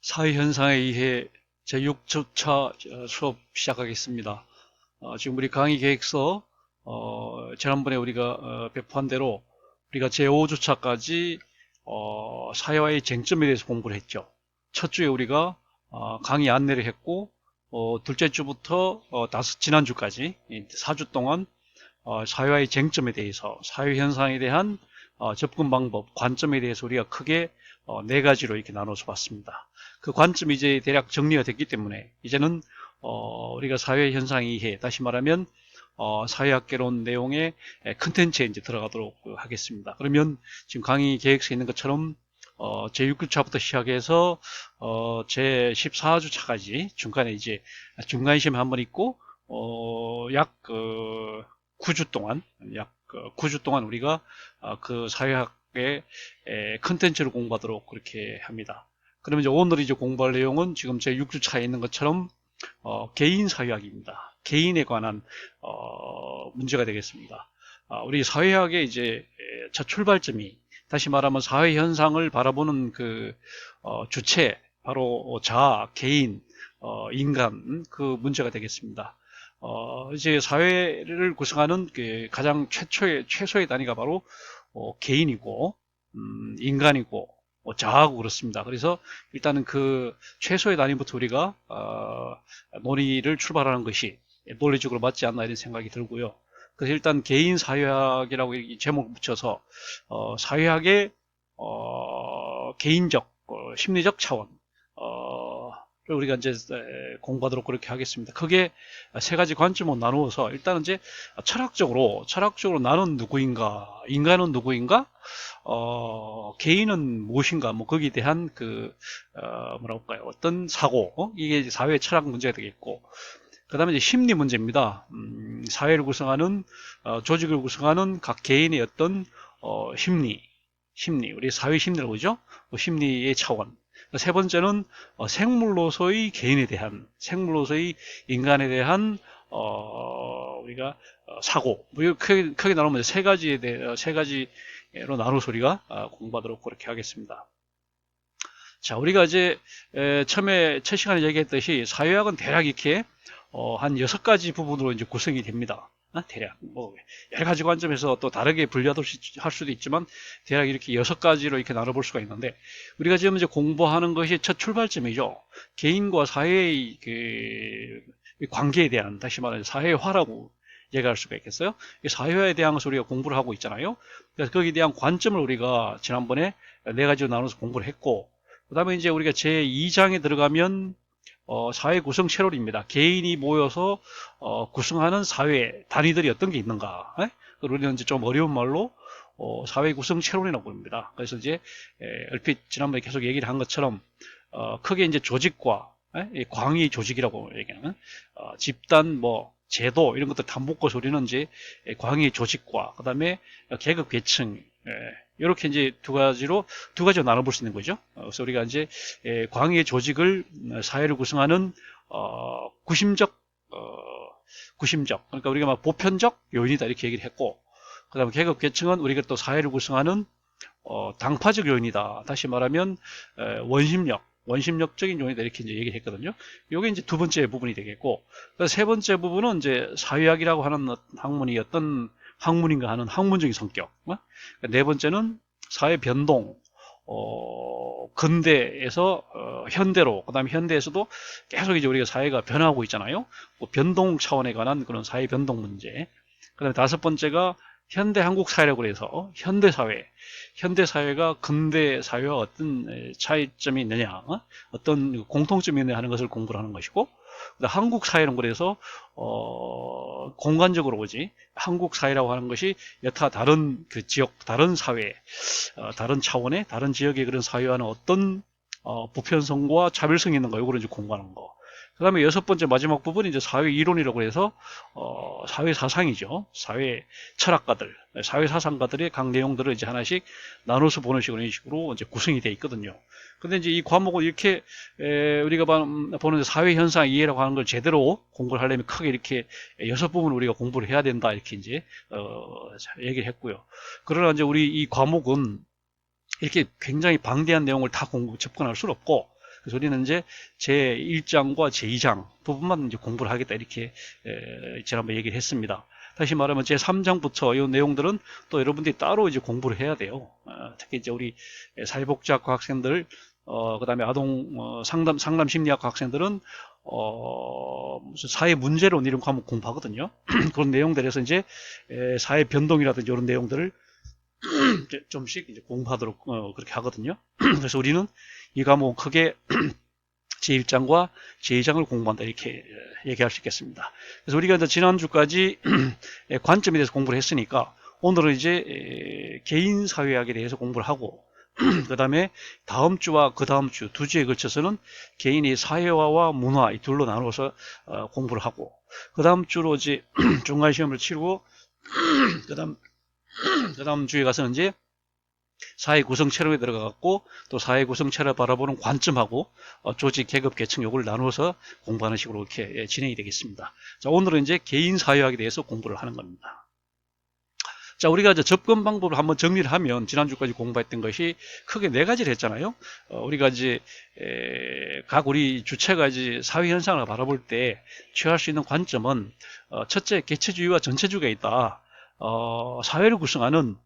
사회현상에 의해 제6주차 수업 시작하겠습니다. 지금 우리 강의 계획서, 지난번에 우리가 배포한 대로 우리가 제5주차까지 사회와의 쟁점에 대해서 공부를 했죠. 첫 주에 우리가 강의 안내를 했고, 둘째 주부터 지난주까지 4주 동안 사회와의 쟁점에 대해서, 사회현상에 대한 접근 방법, 관점에 대해서 우리가 크게 네 가지로 이렇게 나눠서 봤습니다. 그 관점이 이제 대략 정리가 됐기 때문에 이제는 우리가 사회 현상 이해, 다시 말하면 사회학개론 내용의 컨텐츠에 이제 들어가도록 하겠습니다. 그러면 지금 강의 계획서에 있는 것처럼 제6주차부터 시작해서 제14주차까지 중간에 이제 중간 시험 한번 있고 약 9주 동안 약 9주 동안 우리가 그 사회학의 컨텐츠를 공부하도록 그렇게 합니다. 그러면 이제 오늘 이제 공부할 내용은 지금 제 6주차에 있는 것처럼 개인 사회학입니다. 개인에 관한 문제가 되겠습니다. 우리 사회학의 이제 첫 출발점이, 다시 말하면 사회 현상을 바라보는 그 주체, 바로 자아, 개인, 인간, 그 문제가 되겠습니다. 이제 사회를 구성하는 그 가장 최소의 단위가 바로 개인이고, 인간이고, 자아고 그렇습니다. 그래서 일단은 그 최소의 단위부터 우리가 논의를 출발하는 것이 논리적으로 맞지 않나 이런 생각이 들고요. 그래서 일단 개인 사회학이라고 제목을 붙여서 사회학의 개인적, 심리적 차원, 우리가 이제 공부하도록 그렇게 하겠습니다. 크게 세 가지 관점으로 나누어서 일단은 이제 철학적으로 나는 누구인가, 인간은 누구인가, 개인은 무엇인가, 뭐 거기에 대한 그 뭐라고 할까요? 어떤 사고, 이게 이제 사회 철학 문제가 되겠고, 그 다음에 이제 심리 문제입니다. 사회를 구성하는 조직을 구성하는 각 개인의 어떤 심리, 우리 사회 심리라고 그러죠? 심리의 차원. 세 번째는 생물로서의 개인에 대한, 생물로서의 인간에 대한 우리가 사고. 뭐 크게 나누면 세 가지로 나눠서 우리가 공부하도록 그렇게 하겠습니다. 자, 우리가 이제 처음에 첫 시간에 얘기했듯이 사회학은 대략 이렇게 한 6가지 부분으로 이제 구성이 됩니다. 대략 뭐 여러 가지 관점에서 또 다르게 분류할 수도 있지만 대략 이렇게 6가지로 이렇게 나눠볼 수가 있는데, 우리가 지금 이제 공부하는 것이 첫 출발점이죠. 개인과 사회의 그 관계에 대한, 다시 말하면 사회화라고 얘기할 수가 있겠어요. 사회화에 대한 것을 우리가 공부를 하고 있잖아요. 그래서 거기에 대한 관점을 우리가 지난번에 4가지로 나눠서 공부를 했고, 그 다음에 이제 우리가 제2장에 들어가면 사회 구성 채널입니다. 개인이 모여서 구성하는 사회 단위들이 어떤 게 있는가. 우리는 이제 좀 어려운 말로 사회 구성 채널이라고 합니다. 그래서 이제 얼핏 지난번에 계속 얘기를 한 것처럼 크게 이제 조직과 광의 조직이라고 얘기하는 집단, 뭐 제도 이런 것들 다 묶어서 우리는 이제 광의 조직과 그 다음에 계급 계층, 이렇게 이제 두 가지로 나눠볼 수 있는 거죠. 그래서 우리가 이제 광의 조직을, 사회를 구성하는 구심적, 그러니까 우리가 막 보편적 요인이다 이렇게 얘기를 했고, 그다음에 계급 계층은 우리가 또 사회를 구성하는 당파적 요인이다. 다시 말하면 원심력적인 요인이다 이렇게 이제 얘기를 했거든요. 이게 이제 두 번째 부분이 되겠고, 세 번째 부분은 이제 사회학이라고 하는 학문이 어떤 학문인가 하는 학문적인 성격. 네 번째는 사회 변동, 근대에서 현대로, 그 다음에 현대에서도 계속 이제 우리가 사회가 변화하고 있잖아요. 뭐 변동 차원에 관한 그런 사회 변동 문제. 그 다음에 다섯 번째가 현대 한국 사회라고 해서 현대 사회가 근대 사회와 어떤 차이점이 있느냐, 어떤 공통점이 있느냐 하는 것을 공부를 하는 것이고, 한국 사회는 그래서 공간적으로 보지, 한국 사회라고 하는 것이 여타 다른 그 지역, 다른 사회, 다른 차원의 다른 지역의 그런 사회와는 어떤 보편성과 차별성이 있는 거, 이거를 이제 공부하는 거. 그 다음에 여섯 번째 마지막 부분이 이제 사회 이론이라고 해서 사회 사상이죠. 사회 철학가들, 사회 사상가들의 각 내용들을 이제 하나씩 나눠서 보는 식으로, 이런 식으로 이제 구성이 되어 있거든요. 근데 이제 이 과목을 이렇게 우리가 보는 사회 현상 이해라고 하는 걸 제대로 공부를 하려면 크게 이렇게 6부분 우리가 공부를 해야 된다 이렇게 이제 얘기를 했고요. 그러나 이제 우리 이 과목은 이렇게 굉장히 방대한 내용을 다 접근할 수는 없고, 그래서 우리는 이제 제1장과 제2장 부분만 이제 공부를 하겠다, 이렇게 지난번에 얘기를 했습니다. 다시 말하면 제3장부터 이 내용들은 또 여러분들이 따로 이제 공부를 해야 돼요. 특히 이제 우리 사회복지학과 학생들, 그 다음에 아동 상담 심리학과 학생들은 무슨 사회 문제론 이런 거 한번 공부하거든요. 그런 내용들에서 이제 사회 변동이라든지 이런 내용들을 좀씩 이제 공부하도록 그렇게 하거든요. 그래서 우리는 이 과목 크게 제1장과 제2장을 공부한다, 이렇게 얘기할 수 있겠습니다. 그래서 우리가 이제 지난주까지 관점에 대해서 공부를 했으니까 오늘은 이제 개인 사회학에 대해서 공부를 하고, 그 다음에 다음 주와 그 다음 주 두 주에 걸쳐서는 개인의 사회화와 문화 이 둘로 나누어서 공부를 하고, 그 다음 주로 이제 중간 시험을 치르고, 그 다음 주에 가서는 이제 사회 구성 체로에 들어가갖고 또 사회 구성 체를 바라보는 관점하고 조직 계급 계층 요걸 나누어서 공부하는 식으로 이렇게 진행이 되겠습니다. 자, 오늘은 이제 개인 사회학에 대해서 공부를 하는 겁니다. 자, 우리가 이제 접근 방법을 한번 정리를 하면 지난주까지 공부했던 것이 크게 네 가지를 했잖아요. 우리가 이제 각 우리 주체가 이제 사회 현상을 바라볼 때 취할 수 있는 관점은 첫째, 개체주의와 전체주의가 있다. 사회를 구성하는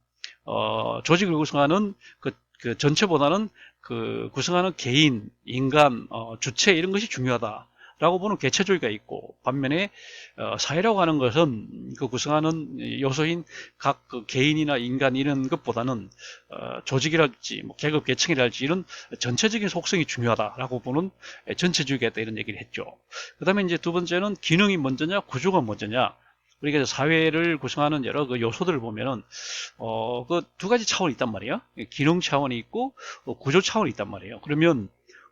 조직을 구성하는 그 전체보다는 그 구성하는 개인, 인간, 주체 이런 것이 중요하다라고 보는 개체주의가 있고, 반면에 사회라고 하는 것은 그 구성하는 요소인 각 그 개인이나 인간 이런 것보다는 조직이랄지 뭐 계급 계층이랄지 이런 전체적인 속성이 중요하다라고 보는 전체주의가 있다, 이런 얘기를 했죠. 그 다음에 이제 두 번째는 기능이 먼저냐 구조가 먼저냐. 우리가 사회를 구성하는 여러 그 요소들을 보면은 그 두 가지 차원이 있단 말이에요. 기능 차원이 있고 구조 차원이 있단 말이에요. 그러면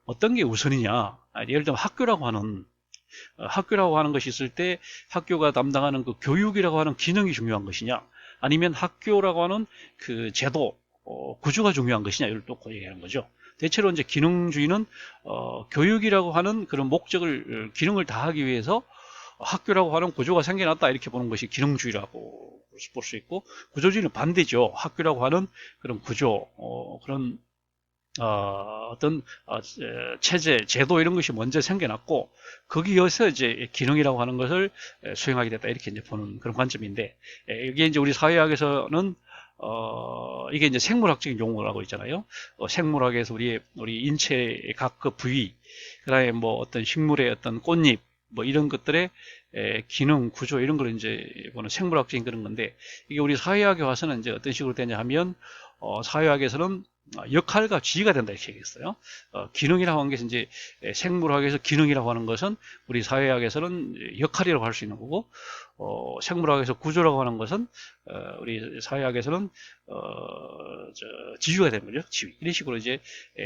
어떤 게 우선이냐? 예를 들면 학교라고 하는 것이 있을 때 학교가 담당하는 그 교육이라고 하는 기능이 중요한 것이냐? 아니면 학교라고 하는 그 제도, 구조가 중요한 것이냐? 이걸 또 얘기하는 거죠. 대체로 이제 기능주의는 교육이라고 하는 그런 목적을 기능을 다하기 위해서 학교라고 하는 구조가 생겨났다, 이렇게 보는 것이 기능주의라고 볼 수 있고, 구조주의는 반대죠. 학교라고 하는 그런 구조, 그런 어떤 체제, 제도 이런 것이 먼저 생겨났고 거기에서 이제 기능이라고 하는 것을 수행하게 됐다, 이렇게 이제 보는 그런 관점인데, 이게 이제 우리 사회학에서는 이게 이제 생물학적인 용어라고 있잖아요. 생물학에서 우리 인체의 각 그 부위, 그다음에 뭐 어떤 식물의 어떤 꽃잎, 뭐 이런 것들의 기능, 구조 이런 걸 이제 보는 생물학적인 그런 건데, 이게 우리 사회학에 와서는 이제 어떤 식으로 되냐 하면 사회학에서는 역할과 지위가 된다, 이렇게 얘기했어요. 기능이라고 하는 것은 이제 생물학에서 기능이라고 하는 것은 우리 사회학에서는 역할이라고 할 수 있는 거고, 생물학에서 구조라고 하는 것은 우리 사회학에서는 지위가 되는 거죠. 지위. 이런 식으로 이제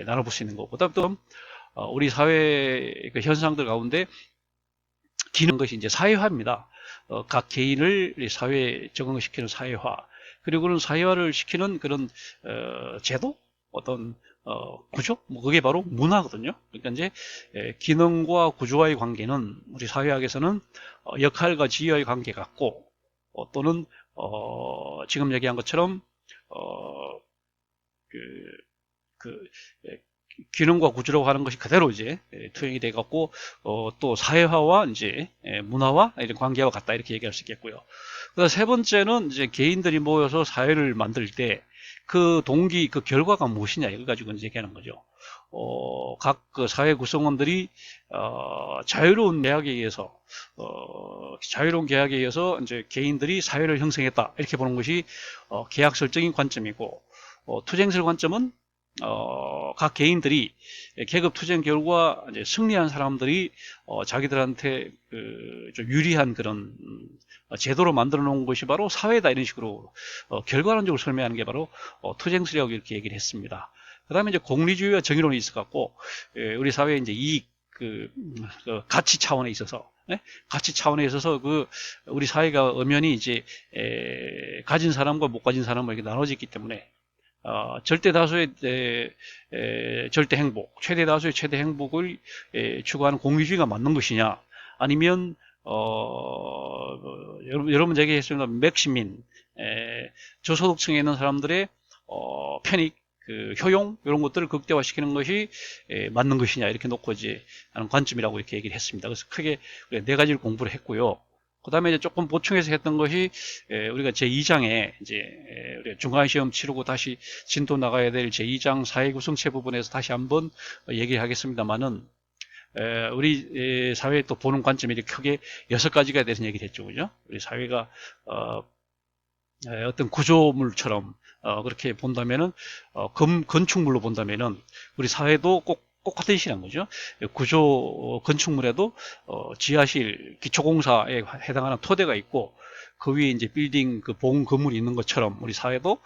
나눠볼 수 있는 거고, 그다음 또 우리 사회 그 현상들 가운데 기능 것이 이제 사회화입니다. 각 개인을 사회에 적응시키는 사회화, 그리고는 사회화를 시키는 그런 제도, 어떤 구조, 뭐 그게 바로 문화거든요. 그러니까 이제 기능과 구조와의 관계는 우리 사회학에서는 역할과 지위와의 관계 같고, 또는 지금 얘기한 것처럼 그, 그 기능과 구조라고 하는 것이 그대로 이제 투영이 돼 갖고 또 사회화와 이제 문화와 이런 관계와 같다, 이렇게 얘기할 수 있겠고요. 그다음 세 번째는 이제 개인들이 모여서 사회를 만들 때 그 동기, 그 결과가 무엇이냐, 이걸 가지고 이제 얘기하는 거죠. 각 그 사회 구성원들이 자유로운 계약에 의해서 이제 개인들이 사회를 형성했다, 이렇게 보는 것이 계약설적인 관점이고, 투쟁설 관점은 각 개인들이 계급 투쟁 결과 이제 승리한 사람들이 자기들한테 좀 유리한 그런 제도로 만들어 놓은 것이 바로 사회다, 이런 식으로 결과론적으로 설명하는 게 바로 투쟁술이라고 이렇게 얘기를 했습니다. 그 다음에 이제 공리주의와 정의론이 있어 갖고 우리 사회의 이제 이익, 그 가치 차원에 있어서, 가치 차원에 있어서 우리 사회가 엄연히 이제 가진 사람과 못 가진 사람을 이렇게 나눠져 있기 때문에 절대 다수의 절대 행복, 최대 다수의 최대 행복을 추구하는 공유주의가 맞는 것이냐, 아니면 여러분 얘기했습니다. 맥시민, 저소득층에 있는 사람들의 편익, 그 효용 이런 것들을 극대화시키는 것이 맞는 것이냐 이렇게 놓고 이제 하는 관점이라고 이렇게 얘기를 했습니다. 그래서 크게 네 가지를 공부를 했고요. 그 다음에 이제 조금 보충해서 했던 것이 우리가 제2장에 이제 우리가 중간시험 치르고 다시 진도 나가야 될 제2장 사회구성체 부분에서 다시 한번 얘기를 하겠습니다만은 우리 사회에 또 보는 관점이 이렇게 크게 6가지가 대해서 얘기를 했죠. 그죠? 우리 사회가 어떤 구조물처럼 그렇게 본다면은 건축물로 본다면은 우리 사회도 꼭 같은 시란 거죠. 구조 건축물에도 지하실 기초공사에 해당하는 토대가 있고 그 위에 이제 빌딩 그 보험 건물이 있는 것처럼 우리 사회도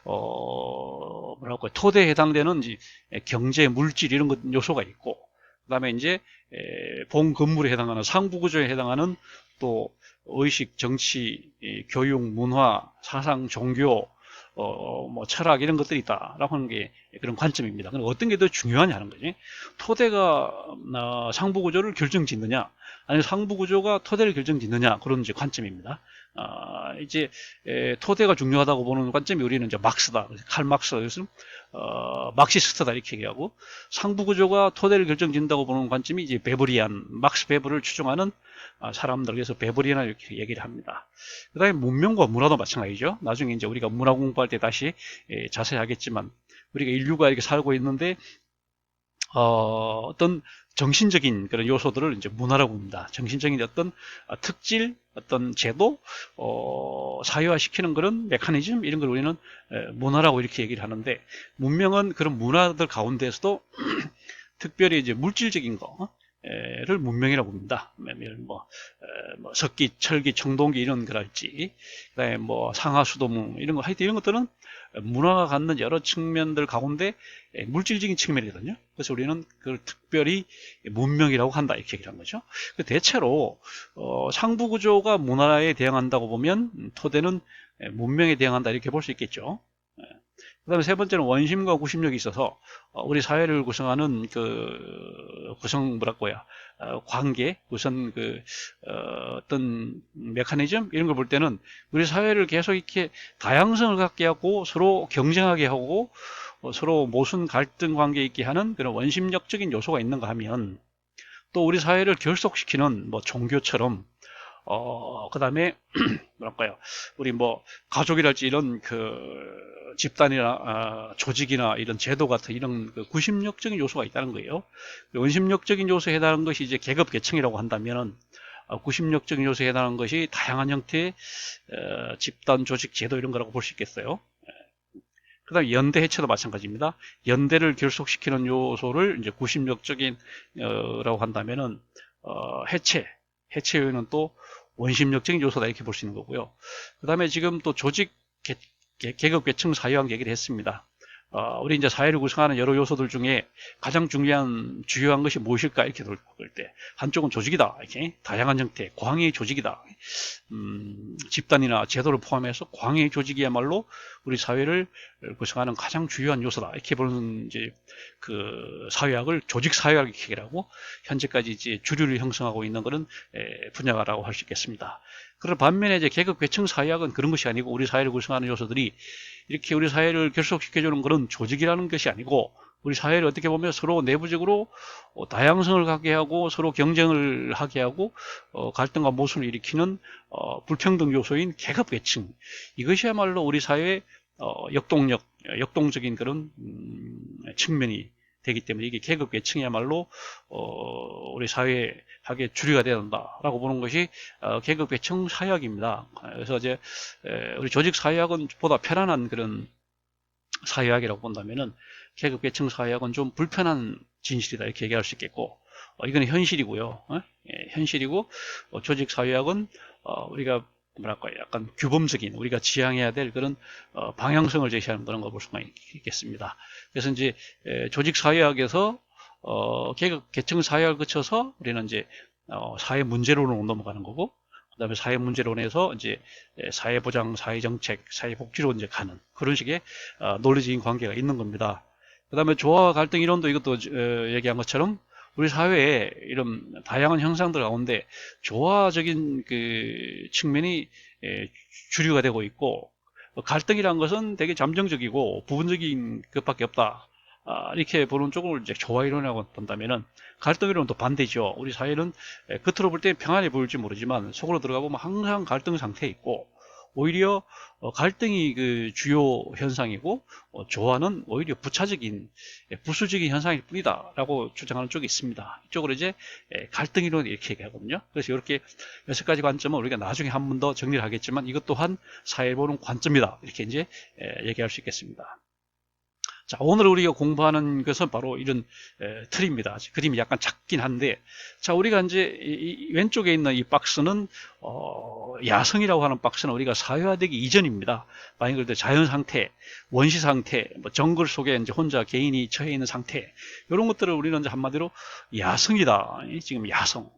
뭐랄까 토대에 해당되는 이제 경제 물질 이런 것 요소가 있고 그다음에 이제 보험 건물에 해당하는 상부 구조에 해당하는 또 의식, 정치, 교육, 문화, 사상, 종교, 뭐 철학 이런 것들이 있다라고 하는 게 그런 관점입니다. 그럼 어떤 게 더 중요하냐 하는 거지. 토대가 상부 구조를 결정짓느냐, 아니면 상부 구조가 토대를 결정짓느냐 그런 이제 관점입니다. 이제 토대가 중요하다고 보는 관점이 우리는 이제 막스다, 칼 막스, 그래서 막시스트다 이렇게 얘기하고 상부 구조가 토대를 결정짓는다고 보는 관점이 이제 베브리안, 막스 베브를 추종하는 사람들, 그래서 베브리안 이렇게 얘기를 합니다. 그 다음에 문명과 문화도 마찬가지죠. 나중에 이제 우리가 문화 공부할 때 다시 자세히 하겠지만 우리가 인류가 이렇게 살고 있는데 어떤 정신적인 그런 요소들을 이제 문화라고 봅니다. 정신적인 어떤 특질, 어떤 제도, 사회화시키는 그런 메커니즘 이런 걸 우리는 문화라고 이렇게 얘기를 하는데 문명은 그런 문화들 가운데서도 특별히 이제 물질적인 거를 문명이라고 봅니다. 뭐 석기, 철기, 청동기 이런 거랄지, 그다음에 뭐 상하수도무 이런 거 하여튼 이런 것들은 문화가 갖는 여러 측면들 가운데 물질적인 측면이거든요. 그래서 우리는 그걸 특별히 문명이라고 한다 이렇게 얘기를 한 거죠. 대체로 상부 구조가 문화에 대응한다고 보면 토대는 문명에 대응한다 이렇게 볼 수 있겠죠. 그 다음에 세 번째는 원심과 구심력이 있어서 우리 사회를 구성하는 그 구성 뭐랄까요 관계 우선 그 어떤 메커니즘 이런 걸 볼 때는 우리 사회를 계속 이렇게 다양성을 갖게 하고 서로 경쟁하게 하고 서로 모순 갈등 관계 있게 하는 그런 원심력적인 요소가 있는가 하면 또 우리 사회를 결속시키는 뭐 종교처럼 그 다음에 뭐랄까요 우리 뭐 가족이랄지 이런 그 집단이나 조직이나 이런 제도 같은 이런 그 구심력적인 요소가 있다는 거예요. 원심력적인 요소에 해당하는 것이 이제 계급 계층이라고 한다면은 구심력적인 요소에 해당하는 것이 다양한 형태의 집단 조직 제도 이런 거라고 볼 수 있겠어요. 그 다음에 연대 해체도 마찬가지입니다. 연대를 결속시키는 요소를 이제 구심력적인 라고 한다면은 해체 요인은 또 원심력적인 요소다 이렇게 볼 수 있는 거고요. 그 다음에 지금 또 조직 계급 계층 사회학 얘기를 했습니다. 우리 이제 사회를 구성하는 여러 요소들 중에 가장 주요한 것이 무엇일까 이렇게 볼 때 한쪽은 조직이다 이렇게 다양한 형태 광해의 조직이다. 집단이나 제도를 포함해서 광해의 조직이야말로 우리 사회를 구성하는 가장 주요한 요소다 이렇게 보는 이제 그 사회학을 조직 사회학 이렇게 얘기하고 현재까지 이제 주류를 형성하고 있는 그런 분야라고 할 수 있겠습니다. 그런 반면에 이제 계급 계층 사회학은 그런 것이 아니고 우리 사회를 구성하는 요소들이 이렇게 우리 사회를 결속시켜주는 그런 조직이라는 것이 아니고 우리 사회를 어떻게 보면 서로 내부적으로 다양성을 갖게 하고 서로 경쟁을 하게 하고 갈등과 모순을 일으키는 불평등 요소인 계급 계층 이것이야말로 우리 사회의 역동적인 그런 측면이 되기 때문에 이게 계급 계층이야말로 우리 사회학의 주류가 되어야 한다라고 보는 것이 계급 계층 사회학입니다. 그래서 이제 우리 조직 사회학은 보다 편안한 그런 사회학이라고 본다면은 계급 계층 사회학은 좀 불편한 진실이다 이렇게 얘기할 수 있겠고 이거는 현실이고요. 현실이고 조직 사회학은 우리가 뭐랄까요 약간 규범적인 우리가 지향해야 될 그런 방향성을 제시하는 그런 걸 볼 수가 있겠습니다. 그래서 이제 조직 사회학에서 계급 계층 사회학을 거쳐서 우리는 이제 사회 문제론으로 넘어가는 거고 그다음에 사회 문제론에서 이제 사회보장, 사회정책, 사회복지로 이제 가는 그런 식의 논리적인 관계가 있는 겁니다. 그다음에 조화와 갈등 이론도 이것도 얘기한 것처럼 우리 사회에 이런 다양한 형상들 가운데 조화적인 그 측면이 주류가 되고 있고 갈등이란 것은 되게 잠정적이고 부분적인 것밖에 없다. 이렇게 보는 쪽을 이제 조화 이론이라고 본다면은, 갈등 이론은 또 반대죠. 우리 사회는 겉으로 볼 때 평안해 보일지 모르지만 속으로 들어가 보면 항상 갈등 상태에 있고, 오히려 갈등이 그 주요 현상이고, 조화는 오히려 부차적인 부수적인 현상일 뿐이다라고 주장하는 쪽이 있습니다. 이쪽으로 이제 갈등 이론 이렇게 얘기하거든요. 그래서 이렇게 6가지 관점은 우리가 나중에 한 번 더 정리를 하겠지만, 이것 또한 사회 보는 관점이다, 이렇게 이제 얘기할 수 있겠습니다. 자, 오늘 우리가 공부하는 것은 바로 이런 틀입니다. 그림이 약간 작긴 한데, 자, 우리가 이제 이 왼쪽에 있는 이 박스는 야성이라고 하는 박스는 우리가 사회화되기 이전입니다. 말 그대로 자연 상태, 원시 상태, 뭐 정글 속에 이제 혼자 개인이 처해 있는 상태, 이런 것들을 우리는 이제 한마디로 야성이다. 지금 야성,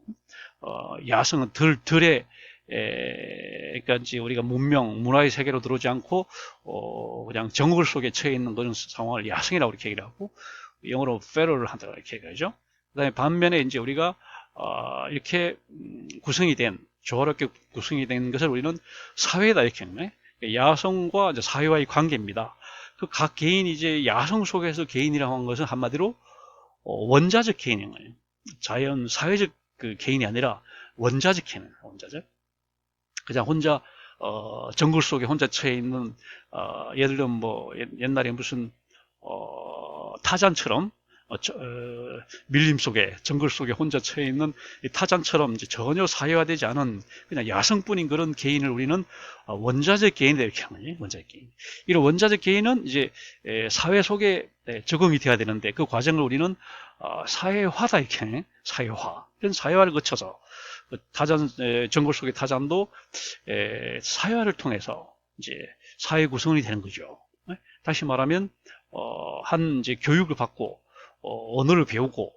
야성은 들의 그러니까 이제 우리가 문명, 문화의 세계로 들어오지 않고 그냥 정글 속에 처해 있는 그런 상황을 야성이라고 이렇게 얘기를 하고, 영어로 feral을 한다고 이렇게 얘기하죠. 그다음에 반면에 이제 우리가 이렇게 구성이 된, 조화롭게 구성이 된 것을 우리는 사회다 이렇게 하는 거예요. 야성과 이제 사회와의 관계입니다. 그 각 개인이 이제 야성 속에서 개인이라고 하는 것은 한마디로 원자적 개인인 거예요. 자연 사회적 그 개인이 아니라 원자적 개인, 원자적. 그냥 혼자 정글 속에 혼자 처해 있는, 예를 들면 뭐 옛날에 무슨 타잔처럼 밀림 속에, 정글 속에 혼자 처해 있는 타잔처럼 이제 전혀 사회화되지 않은 그냥 야성뿐인 그런 개인을 우리는 원자적 개인이다 이렇게 하는 거예요. 원자적 개인. 이런 원자적 개인은 이제 사회 속에 적응이 돼야 되는데, 그 과정을 우리는 사회화다 이렇게 하는 거예요. 사회화. 이런 사회화를 거쳐서 타잔, 정글 속의 타잔도 사회화를 통해서 이제 사회 구성원이 되는 거죠. 다시 말하면 한 이제 교육을 받고 언어를 배우고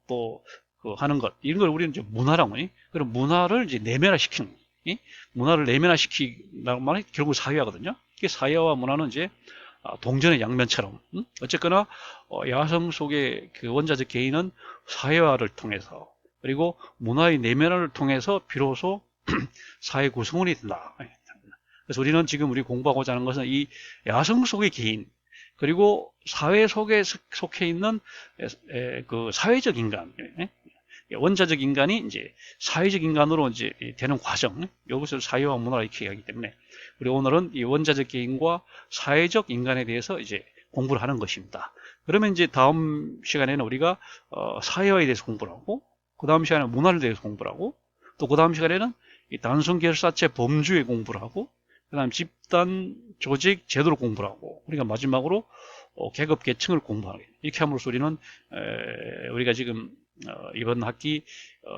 또 그 하는 것, 이런 걸 우리는 이제 문화라고 해요. 그럼 문화를 이제 내면화시키는 거예요. 문화를 내면화시키라는 말이 결국 사회화거든요. 이게 사회화와 문화는 이제 동전의 양면처럼, 어쨌거나 야성 속의 그 원자적 개인은 사회화를 통해서, 그리고 문화의 내면화를 통해서 비로소 사회 구성원이 된다. 그래서 우리는 지금 우리 공부하고자 하는 것은 이 야성 속의 개인, 그리고 사회 속에 속해 있는 그 사회적 인간, 원자적 인간이 이제 사회적 인간으로 이제 되는 과정, 이것을 사회와 문화라 이렇게 하기 때문에, 우리 오늘은 이 원자적 개인과 사회적 인간에 대해서 이제 공부를 하는 것입니다. 그러면 이제 다음 시간에는 우리가 사회화에 대해서 공부를 하고, 그 다음 시간에는 문화를 대해서 공부를 하고, 또 그 다음 시간에는 이 단순결사체 범주의 공부를 하고, 그 다음 집단 조직 제도를 공부를 하고, 우리가 마지막으로 계급 계층을 공부하는 거예요. 이렇게 함으로써 우리는 우리가 지금 이번 학기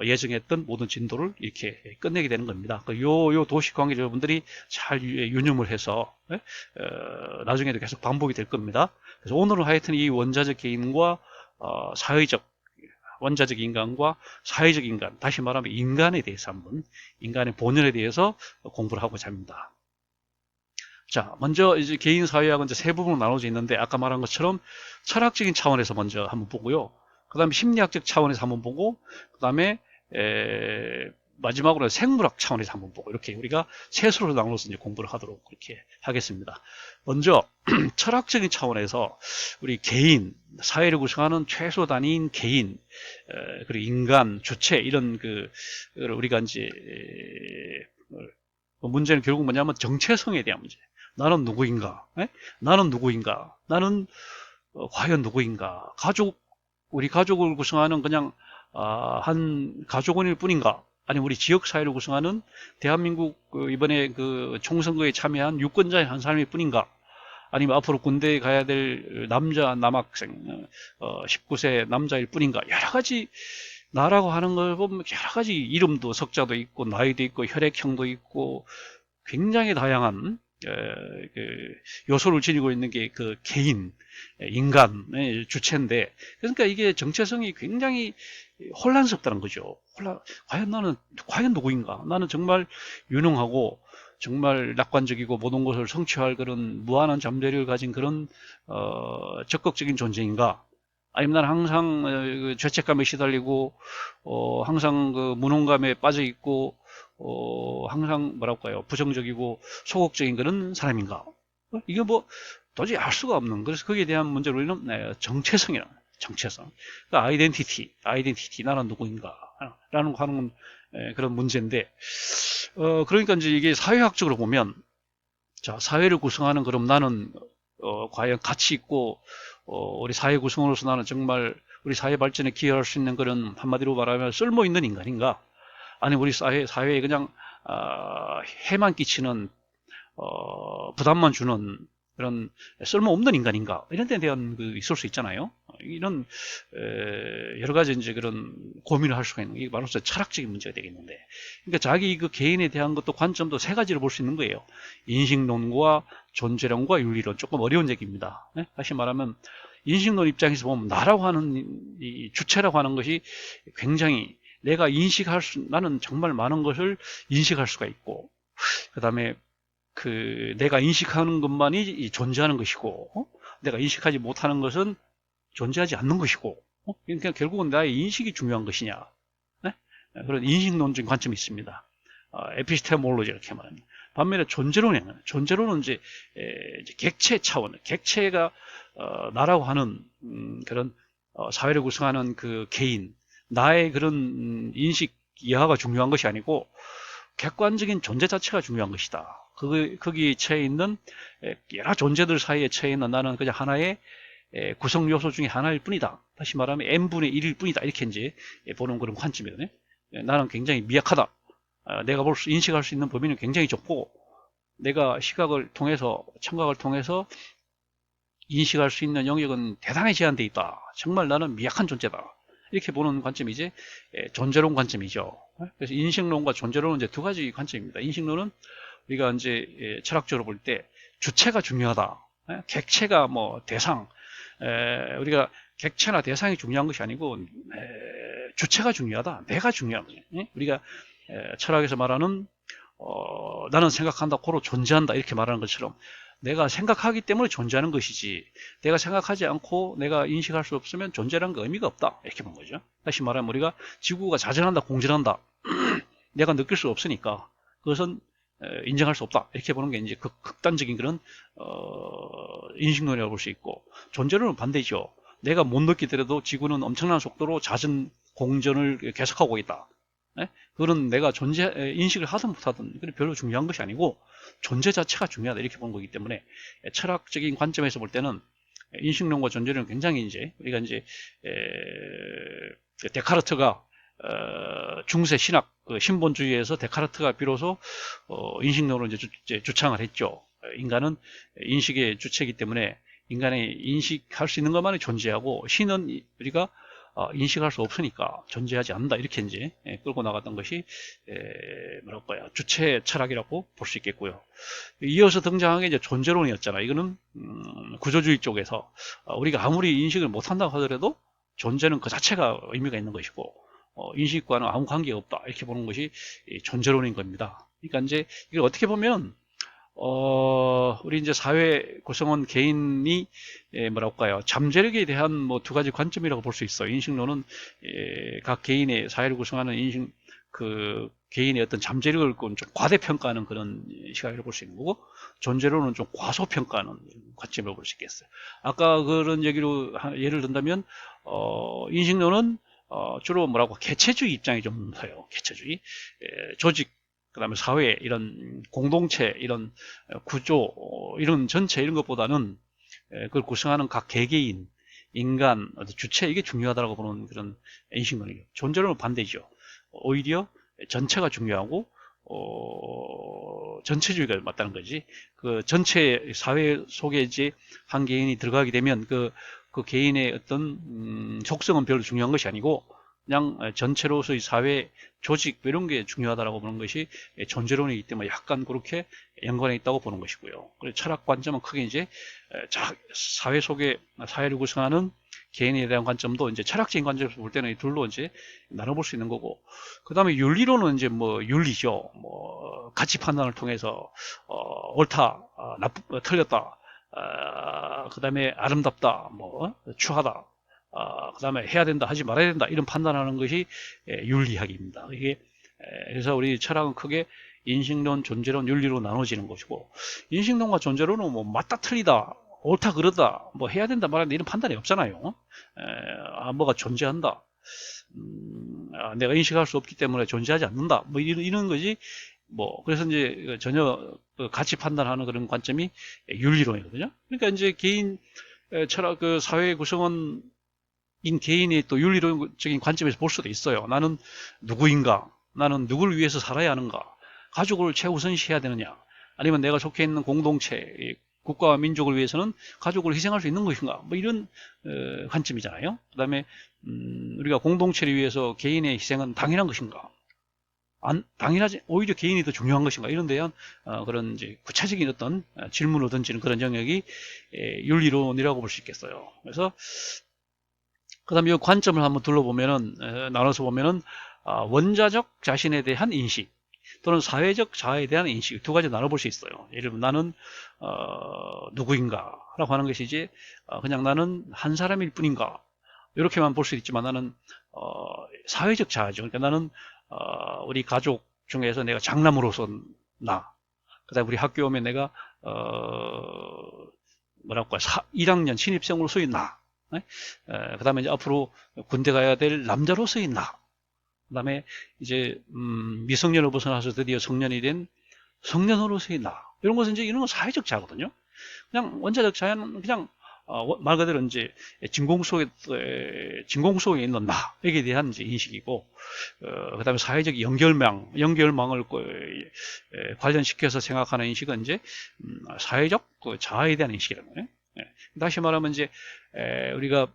예정했던 모든 진도를 이렇게 끝내게 되는 겁니다. 요 도시 관계자분들이 잘 유념을 해서 나중에도 계속 반복이 될 겁니다. 그래서 오늘은 하여튼 이 원자적 개인과 사회적, 원자적 인간과 사회적 인간, 다시 말하면 인간에 대해서 한번, 인간의 본연에 대해서 공부를 하고자 합니다. 자, 먼저 이제 개인 사회학은 이제 세 부분으로 나눠져 있는데, 아까 말한 것처럼 철학적인 차원에서 먼저 한번 보고요. 그 다음에 심리학적 차원에서 한번 보고, 그 다음에 마지막으로 생물학 차원에서 한번 보고, 이렇게 우리가 세수로 나눠서 이제 공부를 하도록 그렇게 하겠습니다. 먼저 철학적인 차원에서 우리 개인, 사회를 구성하는 최소 단위인 개인, 그리고 인간, 주체, 이런 그 우리가 이제 문제는 결국 뭐냐면 정체성에 대한 문제. 나는 누구인가? 나는 누구인가? 나는 과연 누구인가? 우리 가족을 구성하는 그냥 한 가족원일 뿐인가? 아니면 우리 지역 사회를 구성하는 대한민국 이번에 그 총선거에 참여한 유권자의 한 사람일 뿐인가? 아니면 앞으로 군대에 가야 될 남학생 19세 남자일 뿐인가? 여러 가지, 나라고 하는 걸 보면 여러 가지 이름도, 석자도 있고, 나이도 있고, 혈액형도 있고, 굉장히 다양한 그 요소를 지니고 있는 게 그 개인, 인간의 주체인데, 그러니까 이게 정체성이 굉장히 혼란스럽다는 거죠. 과연 누구인가? 나는 정말 유능하고 정말 낙관적이고 모든 것을 성취할 그런 무한한 잠재력을 가진 그런 적극적인 존재인가? 아니면 나는 항상 그 죄책감에 시달리고 항상 그 무능감에 빠져 있고 항상 뭐랄까요 부정적이고 소극적인 그런 사람인가? 이게 뭐 도저히 알 수가 없는 그래서 거기에 대한 문제를 우리는 정체성이라는 거예요. 정체성. 그러니까 아이덴티티 나는 누구인가 라는 거 하는 그런 문제인데 그러니까 이제 이게 사회학적으로 보면 자 사회를 구성하는 그럼 나는 과연 가치 있고 우리 사회 구성으로서 나는 정말 우리 사회 발전에 기여할 수 있는 그런 한마디로 말하면 쓸모 있는 인간인가? 아니 우리 사회에 그냥 해만 끼치는 부담만 주는 그런 쓸모없는 인간인가 이런 데에 대한 그 있을 수 있잖아요. 이런 여러 가지 이제 그런 고민을 할 수가 있는 게 말로써 철학적인 문제가 되겠는데, 그러니까 자기 그 개인에 대한 것도 관점도 세 가지로 볼 수 있는 거예요. 인식론과 존재론과 윤리론. 조금 어려운 얘기입니다. 네? 다시 말하면 인식론 입장에서 보면 나라고 하는 이 주체라고 하는 것이 굉장히 내가 나는 정말 많은 것을 인식할 수가 있고, 그 다음에 그 내가 인식하는 것만이 존재하는 것이고 내가 인식하지 못하는 것은 존재하지 않는 것이고 그러니까 결국은 나의 인식이 중요한 것이냐 네? 그런 인식론적인 관점이 있습니다. 에피스테몰로지 이렇게 말합니다. 반면에 존재론은 이제 객체 차원 객체가 나라고 하는 그런 사회를 구성하는 그 개인 나의 그런 인식 이하가 중요한 것이 아니고 객관적인 존재 자체가 중요한 것이다. 거기에 처해 있는 여러 존재들 사이에 처해 있는 나는 그냥 하나의 구성 요소 중에 하나일 뿐이다. 다시 말하면 n분의 1일 뿐이다. 이렇게 이제 보는 그런 관점이거든요. 나는 굉장히 미약하다. 내가 인식할 수 있는 범위는 굉장히 좁고 내가 시각을 통해서 청각을 통해서 인식할 수 있는 영역은 대단히 제한되어 있다. 정말 나는 미약한 존재다. 이렇게 보는 관점이 이제 존재론 관점이죠. 그래서 인식론과 존재론은 이제 두 가지 관점입니다. 인식론은 우리가 이제 철학적으로 볼 때 주체가 중요하다. 객체가 뭐 대상, 우리가 객체나 대상이 중요한 것이 아니고 주체가 중요하다. 내가 중요한 거예요. 우리가 철학에서 말하는 나는 생각한다, 고로 존재한다 이렇게 말하는 것처럼 내가 생각하기 때문에 존재하는 것이지 내가 생각하지 않고 내가 인식할 수 없으면 존재라는 거 의미가 없다 이렇게 본 거죠. 다시 말하면 우리가 지구가 자전한다 공전한다 내가 느낄 수 없으니까 그것은 인정할 수 없다 이렇게 보는 게 이제 극단적인 그런 인식론이라고 볼 수 있고, 존재론은 반대죠. 내가 못 느끼더라도 지구는 엄청난 속도로 자전 공전을 계속하고 있다. 그거는 내가 인식을 하든 못하든 별로 중요한 것이 아니고 존재 자체가 중요하다 이렇게 보는 거기 때문에 철학적인 관점에서 볼 때는 인식론과 존재론은 굉장히 이제 우리가 이제 데카르트가 중세 신학 신본주의에서 데카르트가 비로소 인식론을 이제 주창을 했죠. 인간은 인식의 주체이기 때문에 인간이 인식할 수 있는 것만이 존재하고 신은 우리가 인식할 수 없으니까 존재하지 않는다 이렇게 이제 끌고 나갔던 것이 뭐랄까요 주체 철학이라고 볼 수 있겠고요. 이어서 등장한 게 이제 존재론이었잖아. 이거는 구조주의 쪽에서 우리가 아무리 인식을 못한다고 하더라도 존재는 그 자체가 의미가 있는 것이고 인식과는 아무 관계가 없다 이렇게 보는 것이 존재론인 겁니다. 그러니까 이제 이걸 어떻게 보면 우리 이제 사회 구성원 개인이 뭐랄까요 잠재력에 대한 뭐 두 가지 관점이라고 볼 수 있어요. 인식론은 각 개인의 사회를 구성하는 그 개인의 어떤 잠재력을 좀 과대평가하는 그런 시각으로 볼 수 있는 거고, 존재론은 좀 과소평가하는 관점으로 볼 수 있겠어요. 아까 그런 얘기로 예를 든다면 인식론은 주로 뭐라고 개체주의 입장이 좀 서요. 개체주의 조직 그 다음에 사회 이런 공동체 이런 구조 이런 전체 이런 것보다는 그걸 구성하는 각 개개인 인간 주체 이게 중요하다고 보는 그런 인식론이에요. 존재론은 반대죠. 오히려 전체가 중요하고 전체주의가 맞다는 거지. 그 전체 사회 속에 이제 한 개인이 들어가게 되면 그 개인의 어떤 속성은 별로 중요한 것이 아니고 그냥 전체로서의 사회 조직 이런 게 중요하다고 보는 것이 존재론이기 때문에 약간 그렇게 연관해 있다고 보는 것이고요. 그리고 철학 관점은 크게 이제 사회 속에 사회를 구성하는 개인에 대한 관점도 이제 철학적인 관점에서 볼 때는 이 둘로 이제 나눠볼 수 있는 거고, 그 다음에 윤리론은 이제 뭐 윤리죠. 뭐 가치 판단을 통해서 옳다, 틀렸다, 그 다음에 아름답다, 뭐 추하다, 그 다음에 해야 된다, 하지 말아야 된다, 이런 판단하는 것이 윤리학입니다. 이게 그래서 우리 철학은 크게 인식론, 존재론, 윤리로 나눠지는 것이고, 인식론과 존재론은 뭐 맞다, 틀리다, 옳다, 그러다, 뭐 해야 된다, 말아야 된다, 이런 판단이 없잖아요. 뭐가 존재한다. 내가 인식할 수 없기 때문에 존재하지 않는다. 뭐 이런 거지. 뭐 그래서 이제 전혀 가치 판단하는 그런 관점이 윤리론이거든요. 그러니까 이제 개인 철학 그 사회 구성원인 개인이 또 윤리론적인 관점에서 볼 수도 있어요. 나는 누구인가? 나는 누구를 위해서 살아야 하는가? 가족을 최우선시해야 되느냐? 아니면 내가 속해 있는 공동체, 국가와 민족을 위해서는 가족을 희생할 수 있는 것인가? 뭐 이런 관점이잖아요. 그다음에 우리가 공동체를 위해서 개인의 희생은 당연한 것인가? 당연하지, 오히려 개인이 더 중요한 것인가? 이런 대한 그런 이제 구체적인 어떤 질문을 던지는 그런 영역이 윤리론이라고 볼 수 있겠어요. 그래서 그다음에 이 관점을 한번 둘러보면은 나눠서 보면은 원자적 자신에 대한 인식 또는 사회적 자아에 대한 인식 두 가지 나눠볼 수 있어요. 예를 들면 나는 누구인가라고 하는 것이 이제 그냥 나는 한 사람일 뿐인가 이렇게만 볼 수 있지만 나는 사회적 자아죠. 그러니까 나는 우리 가족 중에서 내가 장남으로서 나, 그다음에 우리 학교 오면 내가 뭐랄까 1학년 신입생으로서의 나, 그다음에 이제 앞으로 군대 가야 될 남자로서의 나, 그다음에 이제 미성년을 벗어나서 드디어 성년이 된 성년으로서의 나, 이런 것은 이제 이런 건 사회적 자거든요. 그냥 원자적 자아는 그냥 말 그대로 이제 진공 속에 있는 나에게 대한 이제 인식이고, 그다음에 사회적 연결망을 관련시켜서 생각하는 인식은 이제 사회적 그 자아에 대한 인식이라는 거예요. 다시 말하면 이제 우리가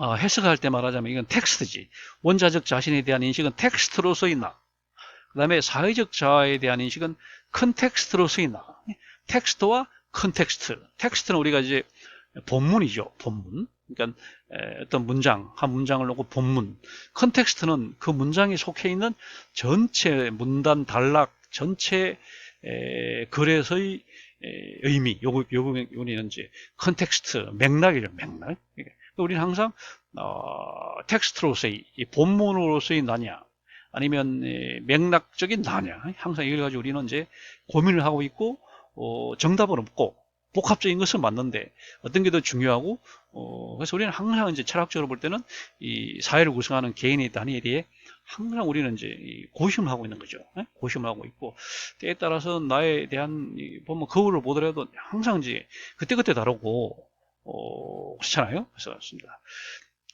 해석할 때 말하자면 이건 텍스트지. 원자적 자신에 대한 인식은 텍스트로서의 나. 그다음에 사회적 자아에 대한 인식은 컨텍스트로서의 나. 텍스트와 컨텍스트. 텍스트는 우리가 이제 본문이죠. 본문. 그러니까 어떤 문장, 한 문장을 놓고 본문. 컨텍스트는 그 문장에 속해 있는 전체 문단 단락, 전체 글에서의 의미. 요거는 이제 컨텍스트, 맥락이죠. 맥락. 우리는 항상 텍스트로서의, 본문으로서의 나냐, 아니면 맥락적인 나냐, 항상 이걸 가지고 우리는 이제 고민을 하고 있고, 정답은 없고 복합적인 것은 맞는데 어떤 게 더 중요하고, 그래서 우리는 항상 이제 철학적으로 볼 때는 이 사회를 구성하는 개인의 단위에 대해 항상 우리는 이제 고심을 하고 있는 거죠. 고심을 하고 있고, 때에 따라서 나에 대한 보면 거울을 보더라도 항상 이제 그때그때 다르고 그렇잖아요. 그래서 그렇습니다.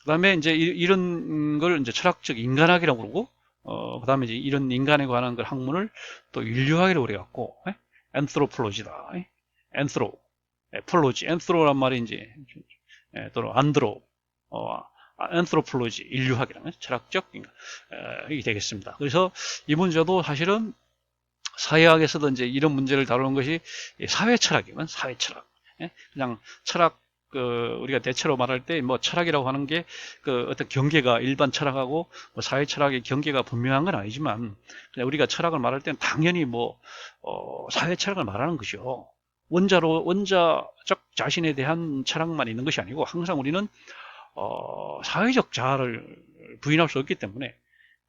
그 다음에 이제 이런 걸 이제 철학적 인간학이라고 그러고, 그 다음에 이제 이런 인간에 관한 그 학문을 또 인류학이라고 그래갖고, 엔트로폴로지다. 폴로지, 엔트로란 말이 이제, 또는 안드로, 엔트로폴로지, 인류학이라는 철학적 인간이 되겠습니다. 그래서 이 문제도 사실은 사회학에서도 이제 이런 문제를 다루는 것이 사회 철학이면 사회 철학. 그냥 철학, 우리가 대체로 말할 때 뭐 철학이라고 하는 게 어떤 경계가 일반 철학하고 뭐 사회 철학의 경계가 분명한 건 아니지만, 그냥 우리가 철학을 말할 때는 당연히 뭐 사회 철학을 말하는 것이죠. 원자적 자신에 대한 철학만 있는 것이 아니고 항상 우리는 사회적 자아를 부인할 수 없기 때문에.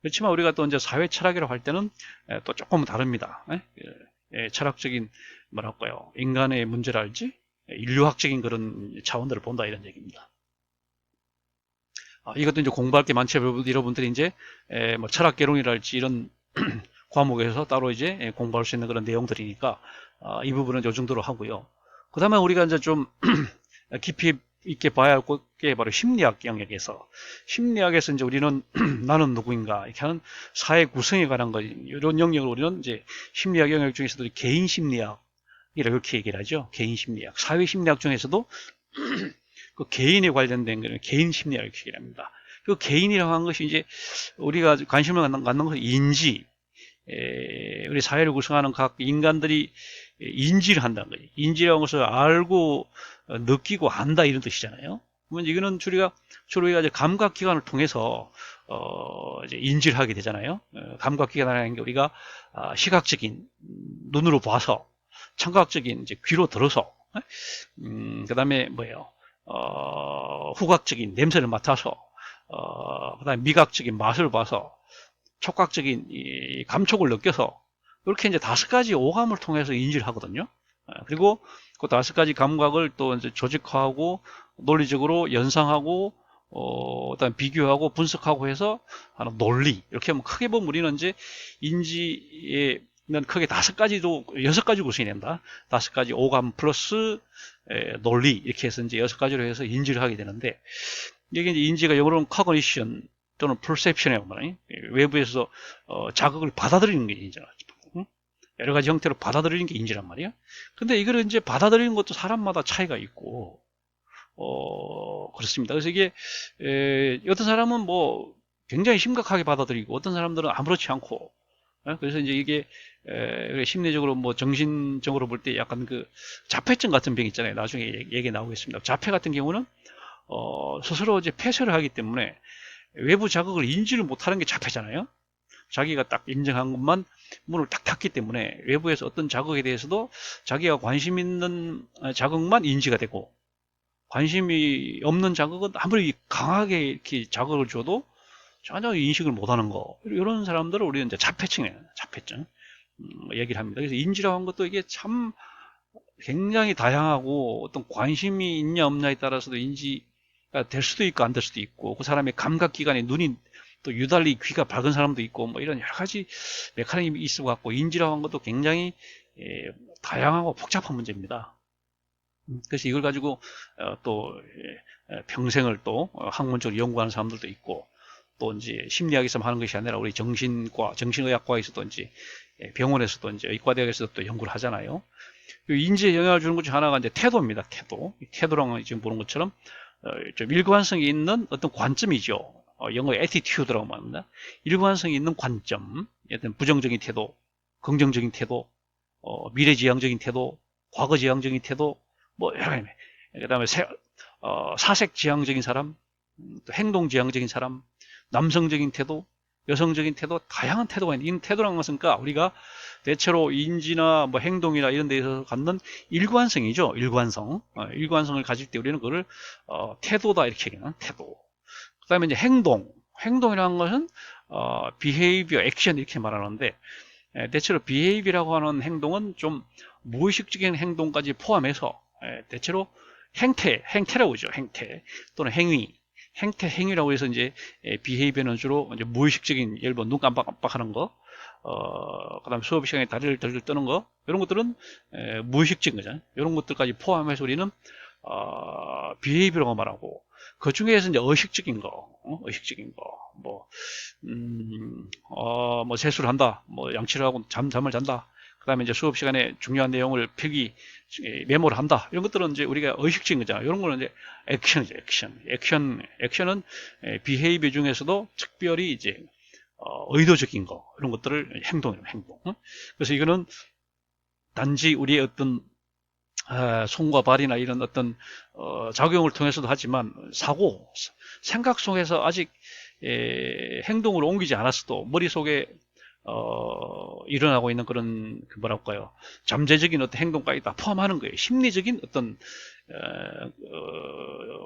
그렇지만 우리가 또 이제 사회 철학이라고 할 때는 또 조금 다릅니다. 철학적인 뭐랄까요, 인간의 문제랄지 인류학적인 그런 차원들을 본다, 이런 얘기입니다. 이것도 이제 공부할 게 많지. 여러분들이 이제 뭐 철학개론이랄지 이런 과목에서 따로 이제 공부할 수 있는 그런 내용들이니까 이 부분은 요 정도로 하고요. 그 다음에 우리가 이제 좀 깊이 있게 봐야 할 게 바로 심리학 영역에서 이제 우리는 나는 누구인가 이렇게 하는 사회 구성에 관한 것, 이런 영역을 우리는 이제 심리학 영역 중에서도 개인 심리학 이렇게 얘기를 하죠. 개인 심리학, 사회 심리학 중에서도 그 개인에 관련된 거는 개인 심리학 이렇게 얘기를 합니다. 그 개인이라고 하는 것이 이제 우리가 관심을 갖는 것은 인지, 우리 사회를 구성하는 각 인간들이 인지를 한다는 거죠. 인지라는 것을 알고 느끼고 안다, 이런 뜻이잖아요. 그러면 이거는 주로 우리가 감각기관을 통해서 이제 인지를 하게 되잖아요. 감각기관이라는 게 우리가 시각적인 눈으로 봐서, 청각적인 이제 귀로 들어서, 그 다음에 뭐예요? 후각적인 냄새를 맡아서, 그다음에 미각적인 맛을 봐서, 촉각적인 이 감촉을 느껴서, 이렇게 이제 5가지 오감을 통해서 인지를 하거든요. 그리고 그 5가지 감각을 또 이제 조직화하고 논리적으로 연상하고 그다음 비교하고 분석하고 해서 하는 논리. 이렇게 하면 크게 보면 우리는 이제 인지에는 크게 5가지도 6가지 구성이 된다. 5가지 오감 플러스 논리 이렇게 해서 이제 6가지로 해서 인지를 하게 되는데, 이게 이제 인지가 영어로는 cognition 또는 perception이라고 말하니, 외부에서 자극을 받아들이는 게 인지라. 여러 가지 형태로 받아들이는 게 인지란 말이야. 근데 이거를 이제 받아들이는 것도 사람마다 차이가 있고, 그렇습니다. 그래서 이게, 어떤 사람은 뭐, 굉장히 심각하게 받아들이고, 어떤 사람들은 아무렇지 않고, 그래서 이제 이게, 심리적으로 뭐 정신적으로 볼 때 약간 그 자폐증 같은 병 있잖아요. 나중에 얘기 나오겠습니다. 자폐 같은 경우는, 스스로 이제 폐쇄를 하기 때문에 외부 자극을 인지를 못하는 게 자폐잖아요. 자기가 딱 인정한 것만 문을 딱 닫기 때문에 외부에서 어떤 자극에 대해서도 자기가 관심 있는 자극만 인지가 되고, 관심이 없는 자극은 아무리 강하게 이렇게 자극을 줘도 전혀 인식을 못하는 거. 이런 사람들을 우리는 이제 자폐증이에요. 자폐증. 얘기를 합니다. 그래서 인지라고 하는 것도 이게 참 굉장히 다양하고, 어떤 관심이 있냐 없냐에 따라서도 인지가 될 수도 있고 안 될 수도 있고, 그 사람의 감각기관에 눈이 또 유달리 귀가 밝은 사람도 있고, 뭐 이런 여러 가지 메커니즘이 있어 갖고 인지라고 하는 것도 굉장히 다양하고 복잡한 문제입니다. 그래서 이걸 가지고 또 평생을 또 학문적으로 연구하는 사람들도 있고, 또 이제 심리학에서 하는 것이 아니라 우리 정신과 정신의학과에서도 이제 병원에서도 이제 의과대학에서도 또 연구를 하잖아요. 인지에 영향을 주는 것 중 하나가 이제 태도입니다. 태도. 태도랑은 지금 보는 것처럼 좀 일관성이 있는 어떤 관점이죠. 영어의 attitude라고 말합니다. 일관성이 있는 관점, 어떤 부정적인 태도, 긍정적인 태도, 미래지향적인 태도, 과거지향적인 태도, 뭐 여러 가지. 그다음에 사색지향적인 사람, 또 행동지향적인 사람, 남성적인 태도, 여성적인 태도, 다양한 태도가 있는, 이 태도라는 것은 그러니까 우리가 대체로 인지나 뭐 행동이나 이런 데서 갖는 일관성이죠. 일관성. 일관성을 가질 때 우리는 그걸 태도다 이렇게 얘기하는 태도. 그 다음에 이제 행동이라는 것은 behavior, action 이렇게 말하는데, 대체로 behavior라고 하는 행동은 좀 무의식적인 행동까지 포함해서 대체로 행태라고 하죠. 행태 또는 행위라고 해서 이제 behavior는 주로 이제 무의식적인, 예를 들어 눈 깜빡깜빡하는 거, 그다음 수업 시간에 다리를 덜덜 떠는 거, 이런 것들은 무의식적인 거잖아요. 이런 것들까지 포함해서 우리는 behavior라고 말하고, 그 중에서 이제 의식적인 거, 뭐, 뭐 세수를 한다, 뭐 양치를 하고 잠을 잔다. 그 다음에 이제 수업 시간에 중요한 내용을 메모를 한다. 이런 것들은 이제 우리가 의식적인 거잖아요. 이런 거는 이제 액션이죠, 액션은 behavior 중에서도 특별히 이제 의도적인 거, 이런 것들을 행동. 그래서 이거는 단지 우리의 어떤 손과 발이나 이런 어떤 작용을 통해서도 하지만, 생각 속에서 아직 행동으로 옮기지 않았어도 머릿속에 일어나고 있는 그런 뭐랄까요, 잠재적인 어떤 행동까지 다 포함하는 거예요. 심리적인 어떤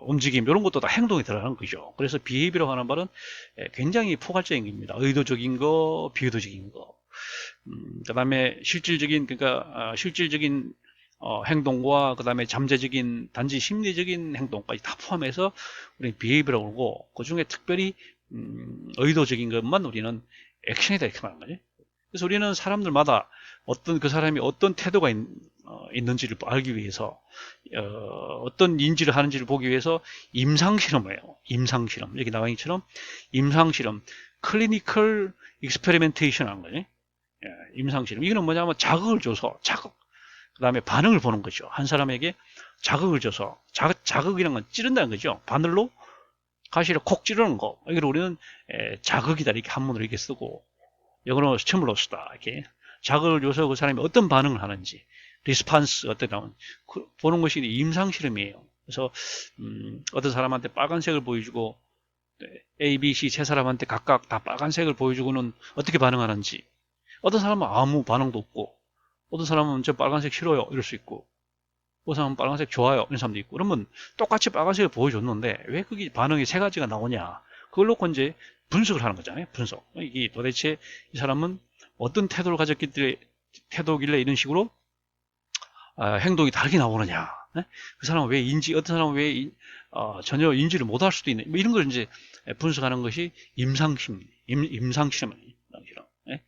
움직임, 이런 것도 다 행동에 들어가는 거죠. 그래서 비헤이비어라고 하는 말은 굉장히 포괄적인 겁니다. 의도적인 거, 비의도적인 거. 그 다음에 실질적인, 그러니까 실질적인 행동과 그 다음에 잠재적인 단지 심리적인 행동까지 다 포함해서 우리는 비헤이비어라고 그러고, 그 중에 특별히 의도적인 것만 우리는 액션이다 이렇게 말하는 거지. 그래서 우리는 사람들마다 그 사람이 어떤 태도가 있는지를 알기 위해서, 어떤 인지를 하는지를 보기 위해서 임상실험을 해요. 임상실험. 여기 나와 있는 것처럼 임상실험, 클리니컬 익스페리멘테이션 하는 거지. 임상실험. 이거는 뭐냐면 자극을 줘서, 그 다음에 반응을 보는 거죠. 한 사람에게 자극을 줘서, 자극이라는 건 찌른다는 거죠. 바늘로 가시를 콕 찌르는 거. 이걸 우리는 자극이다 이렇게 한문으로 이렇게 쓰고, 영어로 스티뮬러스다 이렇게 자극을 줘서 그 사람이 어떤 반응을 하는지, 리스판스 어떻게 나오는지 보는 것이 임상실험이에요. 그래서 어떤 사람한테 빨간색을 보여주고 A, B, C 세 사람한테 각각 다 빨간색을 보여주고는 어떻게 반응하는지, 어떤 사람은 아무 반응도 없고, 어떤 사람은 저 빨간색 싫어요 이럴 수 있고, 사람 빨간색 좋아요. 이런 사람도 있고. 그러면 똑같이 빨간색을 보여줬는데 왜 그게 반응이 세 가지가 나오냐. 그걸 놓고 이제 분석을 하는 거잖아요. 분석. 이게 도대체 이 사람은 어떤 태도를 태도길래 이런 식으로 행동이 다르게 나오느냐. 네? 그 사람은 왜 어떤 사람은 왜 전혀 인지를 못할 수도 있는, 뭐 이런 걸 이제 분석하는 것이 임상심리, 임상실험이에요. 네?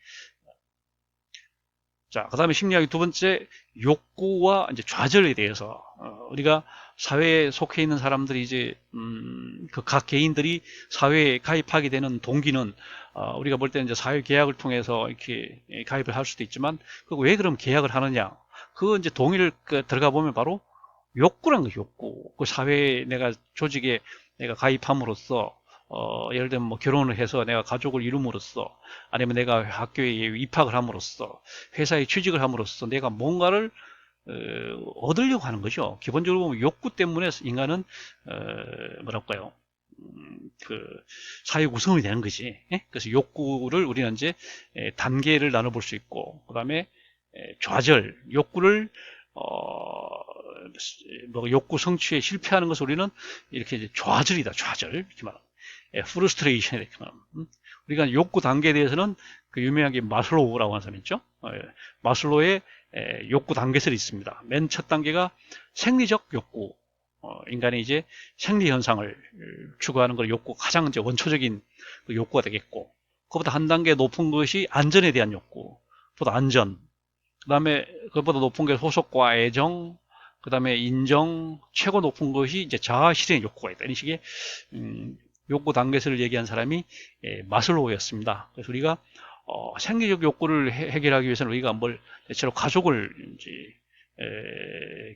자, 그 다음에 심리학의 두 번째, 욕구와 이제 좌절에 대해서, 우리가 사회에 속해 있는 사람들이 이제, 그 각 개인들이 사회에 가입하게 되는 동기는, 우리가 볼 때는 이제 사회 계약을 통해서 이렇게 가입을 할 수도 있지만, 왜 그럼 계약을 하느냐? 그 이제 동의를 들어가 보면 바로 욕구란 거죠, 욕구. 그 사회에 조직에 내가 가입함으로써, 예를 들면 뭐 결혼을 해서 내가 가족을 이룸으로써, 아니면 내가 학교에 입학을 함으로써, 회사에 취직을 함으로써 내가 뭔가를 얻으려고 하는 거죠. 기본적으로 보면 욕구 때문에 인간은 뭐랄까요, 그 사회 구성이 되는 거지. 예? 그래서 욕구를 우리는 이제 단계를 나눠볼 수 있고, 그 다음에 좌절, 욕구를 뭐 욕구 성취에 실패하는 것을 우리는 이렇게 이제 좌절이다, 좌절 이렇게 말합니다. 프루스트레이션 이렇게 말합니다. 우리가 욕구 단계에 대해서는 그 유명하게 마슬로우라고 하는 사람 있죠. 마슬로우의 욕구 단계설이 있습니다. 맨 첫 단계가 생리적 욕구, 인간의 이제 생리 현상을 추구하는 걸 욕구, 가장 이제 원초적인 그 욕구가 되겠고, 그보다 한 단계 높은 것이 안전에 대한 욕구, 보다 안전. 그 다음에 그것보다 높은 게 소속과 애정, 그 다음에 인정, 최고 높은 것이 이제 자아 실현의 욕구가 있다. 이런 식의 욕구 단계설을 얘기한 사람이 마슬로우였습니다. 그래서 우리가 생리적 욕구를 해결하기 위해서는 우리가 뭘 대체로 가족을 이제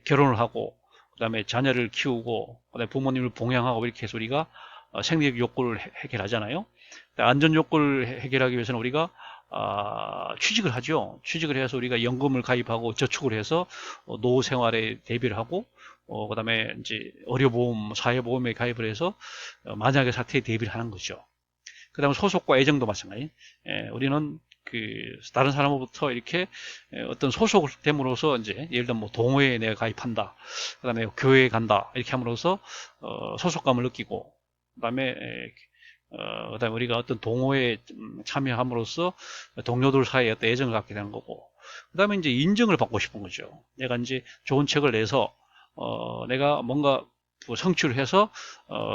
결혼을 하고, 그 다음에 자녀를 키우고, 그다음에 부모님을 봉양하고, 이렇게 해서 우리가 생리적 욕구를 해결하잖아요. 안전 욕구를 해결하기 위해서는 우리가 취직을 하죠. 취직을 해서 우리가 연금을 가입하고 저축을 해서 노후 생활에 대비를 하고, 그 다음에 이제 의료보험, 사회보험에 가입을 해서 만약의 사태에 대비를 하는 거죠. 그 다음에 소속과 애정도 마찬가지. 우리는 그 다른 사람으로부터 이렇게 어떤 소속을 됨으로써 이제 예를 들면 뭐 동호회에 내가 가입한다, 그 다음에 교회에 간다, 이렇게 함으로써 소속감을 느끼고, 그다음에 그다음에 우리가 어떤 동호회에 참여함으로써 동료들 사이에 어떤 애정을 갖게 되는 거고, 그다음에 이제 인정을 받고 싶은 거죠. 내가 이제 좋은 책을 내서 내가 뭔가 성취를 해서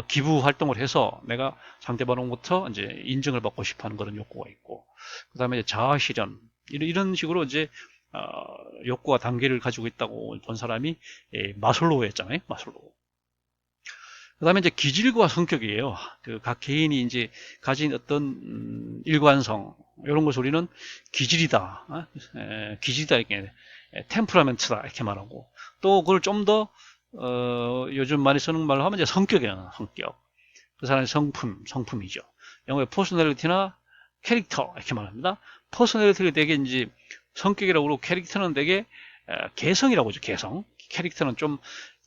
기부 활동을 해서 내가 상대방으로부터 이제 인정을 받고 싶어하는 그런 욕구가 있고, 그다음에 자아 실현, 이런 식으로 이제 욕구와 단계를 가지고 있다고 본 사람이 마슬로우였잖아요. 마슬로우. 그 다음에 이제 기질과 성격이에요. 그 각 개인이 이제 가진 어떤 일관성, 이런 것을 우리는 기질이다, 기질이다, 이렇게 템퍼라멘트다 이렇게 말하고, 또 그걸 좀 더 요즘 많이 쓰는 말로 하면 이제 성격이에요. 성격. 그 사람의 성품이죠. 영어의 퍼스널리티나 캐릭터 이렇게 말합니다. 퍼스널리티를 되게 이제 성격이라고 그러고, 캐릭터는 되게 개성이라고 하죠. 개성. 캐릭터는 좀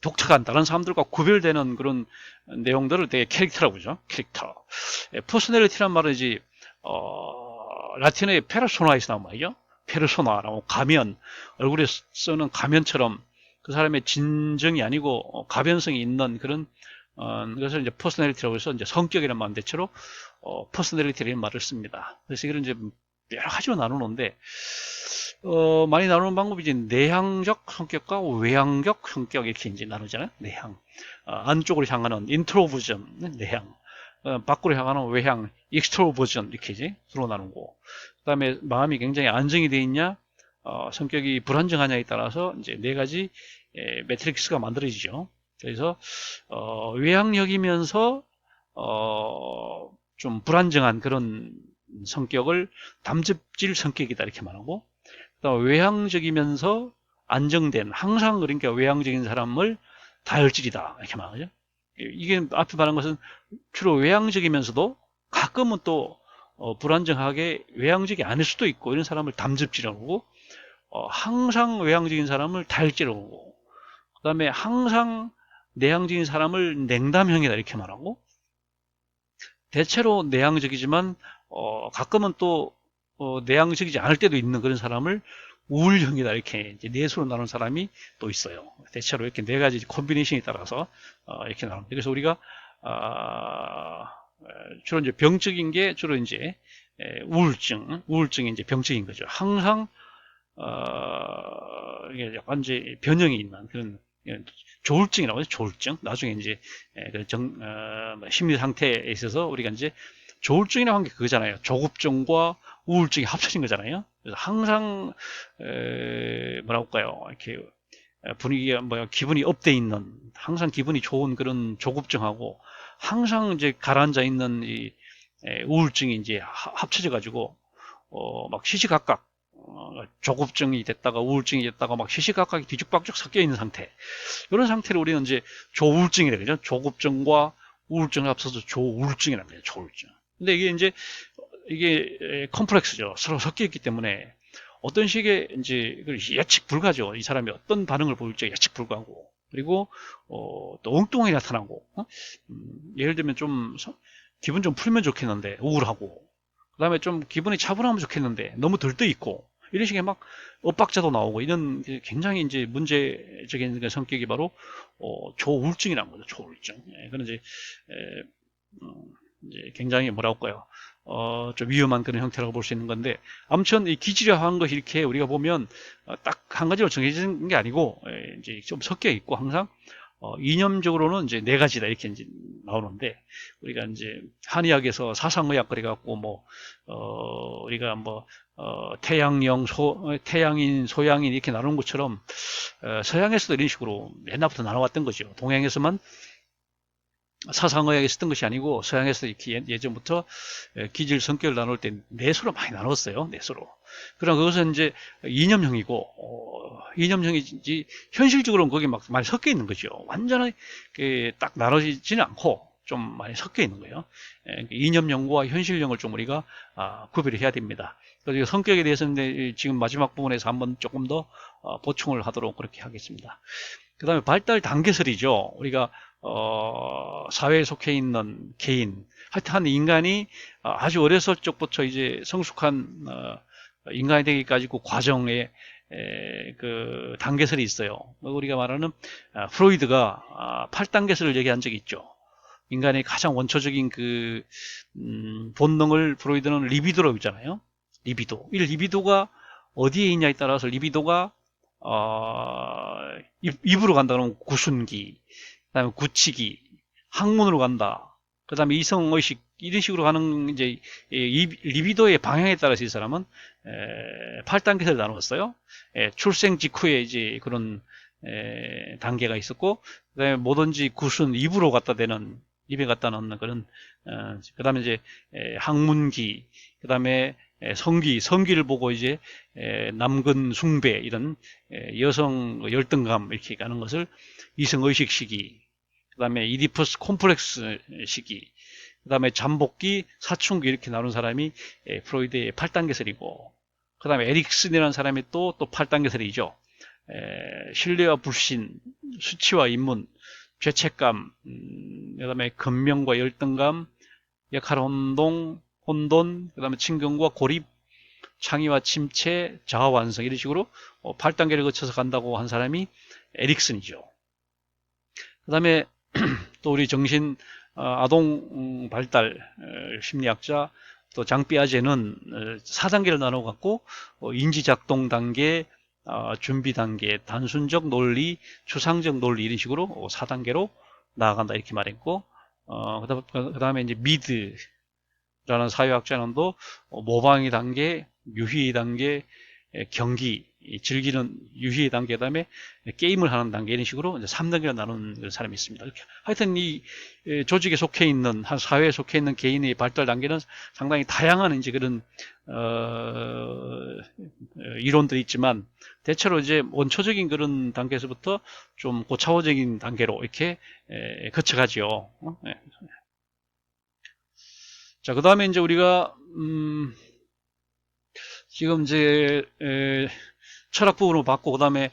독특한, 다른 사람들과 구별되는 그런 내용들을 되게 캐릭터라고 그러죠. 캐릭터. 퍼스널리티란 말은 이제 라틴어의 페르소나에서 나온 말이죠. 페르소나라고 가면, 얼굴에 쓰는 가면처럼 그 사람의 진정이 아니고 가변성이 있는 그런 것을 이제 퍼스널리티라고 해서 이제 성격이라는 말 대체로 퍼스널리티라는 말을 씁니다. 그래서 이걸 이제 여러 가지로 나누는데, 많이 나누는 방법이 이제 내향적 성격과 외향적 성격 이렇게 이제 나누잖아요. 내향. 안쪽으로 향하는 인트로버전, 내향. 밖으로 향하는 외향, 익스트로버전 이렇게 이제 서로 나누고. 그 다음에 마음이 굉장히 안정이 되어 있냐, 성격이 불안정하냐에 따라서 이제 네 가지 매트릭스가 만들어지죠. 그래서 외향적이면서 좀 불안정한 그런 성격을 담즙질 성격이다 이렇게 말하고, 외향적이면서 안정된, 항상 그러니까 외향적인 사람을 다혈질이다 이렇게 말하죠. 이게 앞에 말한 것은 주로 외향적이면서도 가끔은 또 불안정하게 외향적이 아닐 수도 있고, 이런 사람을 담즙질이라고 하고, 항상 외향적인 사람을 다혈질이라고 하고, 그 다음에 항상 내향적인 사람을 냉담형이다 이렇게 말하고, 대체로 내향적이지만 가끔은 또 내향적이지 않을 때도 있는 그런 사람을 우울형이다 이렇게 이제 넷으로 나눈 사람이 또 있어요. 대체로 이렇게 네 가지 콤비네이션에 따라서 이렇게 나눕니다. 그래서 우리가 주로 이제 병적인 게 주로 이제 우울증이 이제 병적인 거죠. 항상 이게 약간 이제 변형이 있는 그런 조울증이라고 하죠. 조울증. 나중에 이제 뭐 심리 상태에 있어서 우리가 이제 조울증이라고 한 게 그거잖아요. 조급증과 우울증이 합쳐진 거잖아요. 그래서 항상 뭐라고 할까요? 이렇게 분위기가 뭐 기분이 업돼 있는 항상 기분이 좋은 그런 조급증하고 항상 이제 가라앉아 있는 이 우울증이 이제 합쳐져 가지고 막 시시각각 조급증이 됐다가 우울증이 됐다가 막 시시각각이 뒤죽박죽 섞여 있는 상태. 이런 상태를 우리는 이제 조우울증이라 그러죠. 조급증과 우울증을 합쳐서 조우울증이라는 거예요. 조우울증. 근데 이게 이제 이게 컴플렉스죠. 서로 섞여 있기 때문에 어떤 식의 이제 예측 불가죠. 이 사람이 어떤 반응을 보일지 예측 불가하고 그리고 또 엉뚱하게 나타나고 예를 들면 좀 기분 좀 풀면 좋겠는데 우울하고 그 다음에 좀 기분이 차분하면 좋겠는데 너무 들떠 있고 이런 식의 막 엇박자도 나오고 이런 굉장히 이제 문제적인 성격이 바로 조우울증이라는 거죠. 조우울증. 예, 그런 이제 굉장히 뭐라고 할까요? 좀 위험한 그런 형태라고 볼 수 있는 건데 아무튼 이 기질화한 것이 이렇게 우리가 보면 딱 한 가지로 정해진 게 아니고 이제 좀 섞여 있고 항상 이념적으로는 이제 네 가지다 이렇게 이제 나오는데 우리가 이제 한의학에서 사상의학 그래갖고 뭐 우리가 뭐 태양인 소양인 이렇게 나누는 것처럼 서양에서도 이런 식으로 옛날부터 나눠왔던 거죠. 동양에서만 사상의학에 쓰던 것이 아니고 서양에서 이렇게 예전부터 기질 성격을 나눌 때 넷으로 많이 나눴어요. 넷으로. 그럼 그것은 이제 이념형이고 이념형이지 현실적으로는 거기 막 많이 섞여 있는 거죠. 완전히 딱 나눠지지는 않고 좀 많이 섞여 있는 거예요. 이념형과 현실형을 좀 우리가 구별을 해야 됩니다. 그리고 성격에 대해서는 지금 마지막 부분에서 한번 조금 더 보충을 하도록 그렇게 하겠습니다. 그 다음에 발달 단계설이죠. 우리가 사회에 속해 있는 개인, 하여튼 한 인간이 아주 어렸을 적부터 이제 성숙한 인간이 되기까지 그 과정에 그 단계설이 있어요. 우리가 말하는 프로이드가 8단계설을 얘기한 적이 있죠. 인간의 가장 원초적인 그 본능을 프로이드는 리비도라고 있잖아요. 리비도. 이 리비도가 어디에 있냐에 따라서 리비도가 입으로 간다 그러면 구순기, 그다음에 굳히기, 학문으로 간다. 그다음에 이성의식 이런 식으로 가는 이제 리비도의 방향에 따라서 이 사람은 8단계를 나누었어요. 출생 직후에 이제 그런 단계가 있었고, 그다음에 뭐든지 구순 입으로 갖다 대는 입에 갖다 넣는 그런 그다음에 이제 학문기, 그다음에 성기를 보고 이제 남근 숭배 이런 여성 열등감 이렇게 가는 것을 이성의식 시기, 그 다음에 이디퍼스 콤플렉스 시기, 그 다음에 잠복기, 사춘기 이렇게 나눈 사람이 프로이드의 8단계설이고, 그 다음에 에릭슨이라는 사람이 또 8단계설이죠. 신뢰와 불신, 수치와 인문, 죄책감, 그 다음에 근명과 열등감, 역할 혼동, 그 다음에 친근과 고립, 창의와 침체, 자아 완성 이런 식으로 8단계를 거쳐서 간다고 한 사람이 에릭슨이죠. 그 다음에 또 우리 정신 아동 발달 심리학자 또 장삐아제는 4단계를 나눠 갖고 인지작동 단계, 준비 단계, 단순적 논리, 추상적 논리 이런 식으로 4단계로 나아간다 이렇게 말했고, 그 다음에 이제 미드라는 사회학자는 또 모방의 단계, 유희의 단계, 경기, 즐기는 유희의 단계, 다음에 게임을 하는 단계 이런 식으로 이제 3단계로 나눈 사람이 있습니다. 이렇게. 하여튼 이 조직에 속해 있는 한 사회에 속해 있는 개인의 발달 단계는 상당히 다양한 이제 그런 이론들이 있지만 대체로 이제 원초적인 그런 단계에서부터 좀 고차원적인 단계로 이렇게 거쳐가지요. 자, 그 다음에 이제 우리가 지금 이제 철학 부분으로 봤고, 그 다음에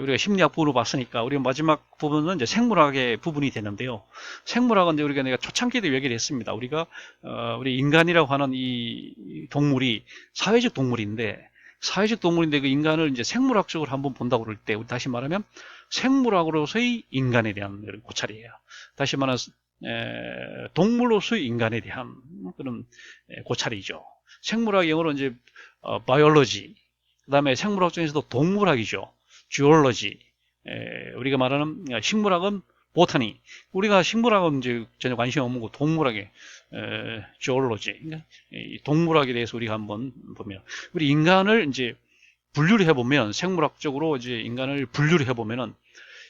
우리가 심리학 부분으로 봤으니까 우리가 마지막 부분은 이제 생물학의 부분이 되는데요. 생물학은 이제 우리가 내가 초창기 때 얘기를 했습니다. 우리가 우리 인간이라고 하는 이 동물이 사회적 동물인데 사회적 동물인데 그 인간을 이제 생물학적으로 한번 본다고 그럴 때, 우리 다시 말하면 생물학으로서의 인간에 대한 그런 고찰이에요. 다시 말하면 동물로서의 인간에 대한 그런 고찰이죠. 생물학 영어로 이제 바이올로지, 그다음에 생물학 중에서도 동물학이죠. 주올로지. 우리가 말하는 식물학은 보타니. 우리가 식물학은 이제 전혀 관심 없는 거 동물학에 주올로지. 그러니까 동물학에 대해서 우리가 한번 보면 우리 인간을 이제 분류를 해보면 생물학적으로 이제 인간을 분류를 해보면은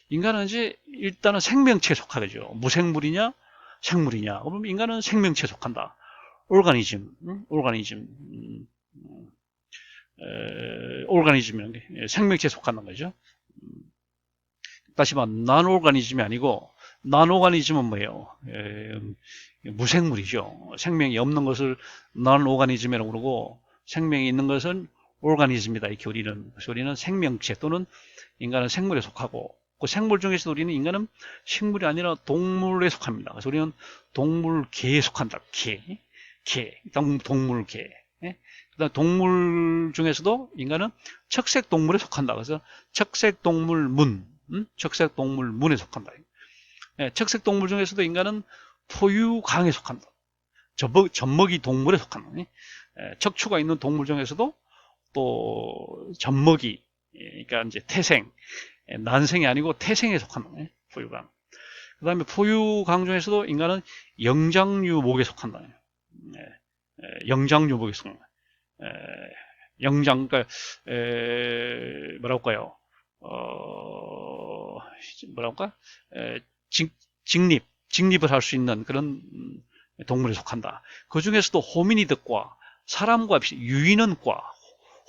인간은 이제 일단은 생명체에 속하죠. 무생물이냐 생물이냐. 그러면 인간은 생명체에 속한다. 오르가니즘, 오르가니즘, 오르가니즘은 생명체에 속하는 거죠. 다시 말하면 난오르가니즘이 아니고 난오가니즘은 뭐예요? 무생물이죠. 생명이 없는 것을 난오가니즘이라고 그러고 생명이 있는 것은 오르가니즘이다. 이렇게 우리는 생명체 또는 인간은 생물에 속하고 그 생물 중에서도 우리는 인간은 식물이 아니라 동물에 속합니다. 그래서 우리는 동물계에 속한다. 동물계. 그다음 동물 중에서도 인간은 척색동물에 속한다. 그래서 척색동물문, 척색동물문에 속한다. 척색동물 중에서도 인간은 포유강에 속한다. 젖먹이 동물에 속한다. 척추가 있는 동물 중에서도 또 젖먹이, 그러니까 이제 태생, 난생이 아니고 태생에 속한다. 포유강. 그 다음에 포유강 중에서도 인간은 영장류목에 속한다. 영장류목에 속한다. 영장, 그러니까, 뭐라고 할까요? 뭐라고 할까? 직립을 할 수 있는 그런 동물에 속한다. 그 중에서도 호미니드과 사람과 유인원과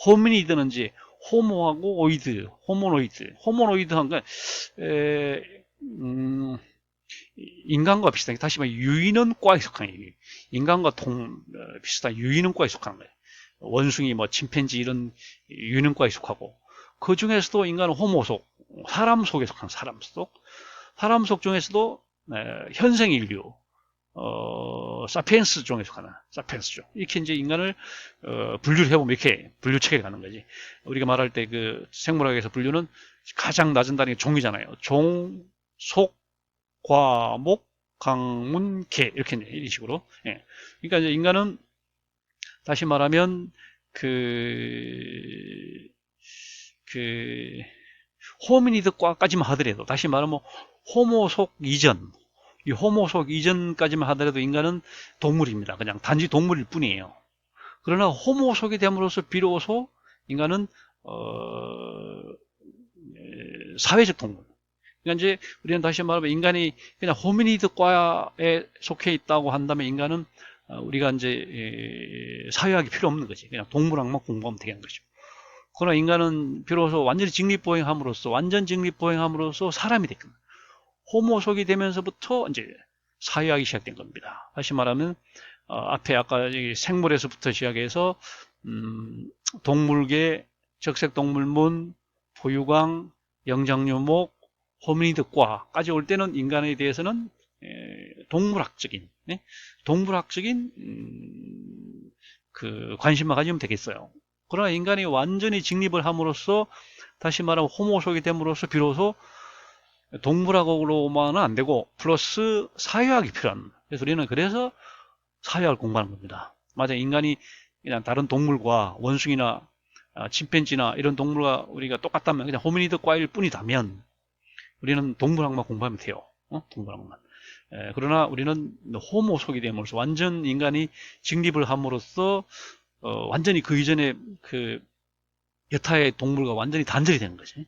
호미니드는 이제 호모하고 오이드, 호모노이드한 건, 인간과 비슷하게, 다시 말해, 유인원과에 속한 거예요. 인간과 비슷한 유인원과에 속한 거예요. 원숭이, 뭐, 침팬지 이런 유인원과에 속하고, 그 중에서도 인간은 호모속, 사람 속에 속한 사람 속 중에서도, 현생 인류, 사피엔스 종에 속하는 사피엔스 종. 이렇게 이제 인간을 분류를 해보면 이렇게 분류 체계를 가는 거지. 우리가 말할 때 그 생물학에서 분류는 가장 낮은 단위가 종이잖아요. 종, 속, 과, 목, 강문, 개 이렇게 이런 식으로. 예. 그러니까 이제 인간은 다시 말하면 그 호미니드과까지만 하더라도 다시 말하면 호모속 이전 이 호모속 이전까지만 하더라도 인간은 동물입니다. 그냥 단지 동물일 뿐이에요. 그러나 호모속이 됨으로써 비로소 인간은 사회적 동물. 그러니까 이제 우리는 다시 말하면 인간이 그냥 호미니드과에 속해 있다고 한다면 인간은 우리가 이제 사회학이 필요 없는 거지. 그냥 동물학만 공부하면 되는 거죠. 그러나 인간은 비로소 완전히 완전 직립보행함으로써 사람이 됐거든. 호모속이 되면서부터 이제 사회학이 시작된 겁니다. 다시 말하면 앞에 아까 생물에서부터 시작해서 동물계, 적색동물문, 포유강, 영장류목, 호미니드과까지 올 때는 인간에 대해서는 동물학적인 그 관심만 가지면 되겠어요. 그러나 인간이 완전히 직립을 함으로써 다시 말하면 호모속이 됨으로써 비로소 동물학으로만은 안 되고 플러스 사회학이 필요한. 그래서 우리는 그래서 사회학을 공부하는 겁니다. 맞아, 인간이 그냥 다른 동물과 원숭이나 침팬지나 이런 동물과 우리가 똑같다면 그냥 호미니드과일 뿐이다면 우리는 동물학만 공부하면 돼요. 동물학만. 그러나 우리는 호모속이 됨으로써 완전 인간이 직립을 함으로써 완전히 그 이전에 그 여타의 동물과 완전히 단절이 되는 거지.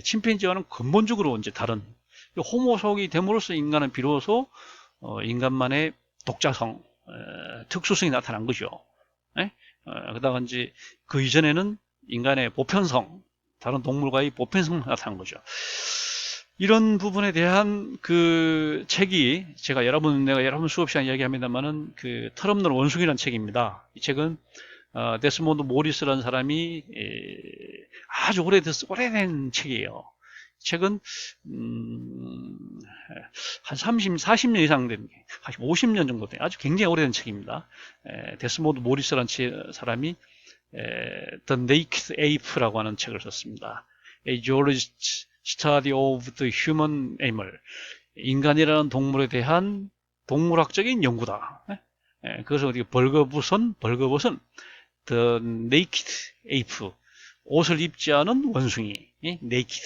침팬지와는 근본적으로 이제 다른 호모속이 됨으로써 인간은 비로소 인간만의 독자성, 특수성이 나타난 거죠. 그다가 이제 그 이전에는 인간의 보편성, 다른 동물과의 보편성이 나타난 거죠. 이런 부분에 대한 그 책이 내가 여러분 수업 시간 이야기합니다만은 그 털없는 원숭이라는 책입니다. 이 책은 데스몬드 모리스라는 사람이 아주 오래된 책이에요. 책은 한 40년 이상 된, 한 50년 정도 된 아주 굉장히 오래된 책입니다. 데스몬드 모리스라는 사람이 The Naked Ape라고 하는 책을 썼습니다. A Geologist Study of the Human Animal. 인간이라는 동물에 대한 동물학적인 연구다. 그래서 어디 벌거벗은 The Naked Ape. 옷을 입지 않은 원숭이. Naked.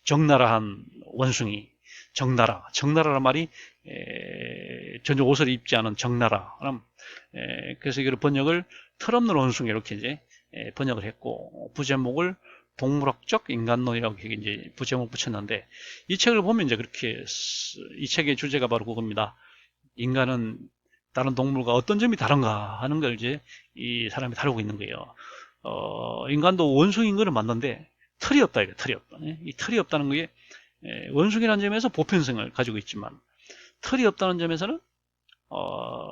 적나라한 원숭이. 적나라란 말이 전혀 옷을 입지 않은 적나라. 그래서 이걸 번역을 털없는 원숭이 이렇게 이제 번역을 했고, 부제목을 동물학적 인간론이라고 이제 부제목 붙였는데, 이 책을 보면 이제 그렇게, 이 책의 주제가 바로 그겁니다. 인간은 다른 동물과 어떤 점이 다른가 하는 걸 이제 이 사람이 다루고 있는 거예요. 인간도 원숭이인 거는 맞는데 털이 없다, 이거 털이 없다. 이 털이 없다는 게 원숭이라는 점에서 보편성을 가지고 있지만, 털이 없다는 점에서는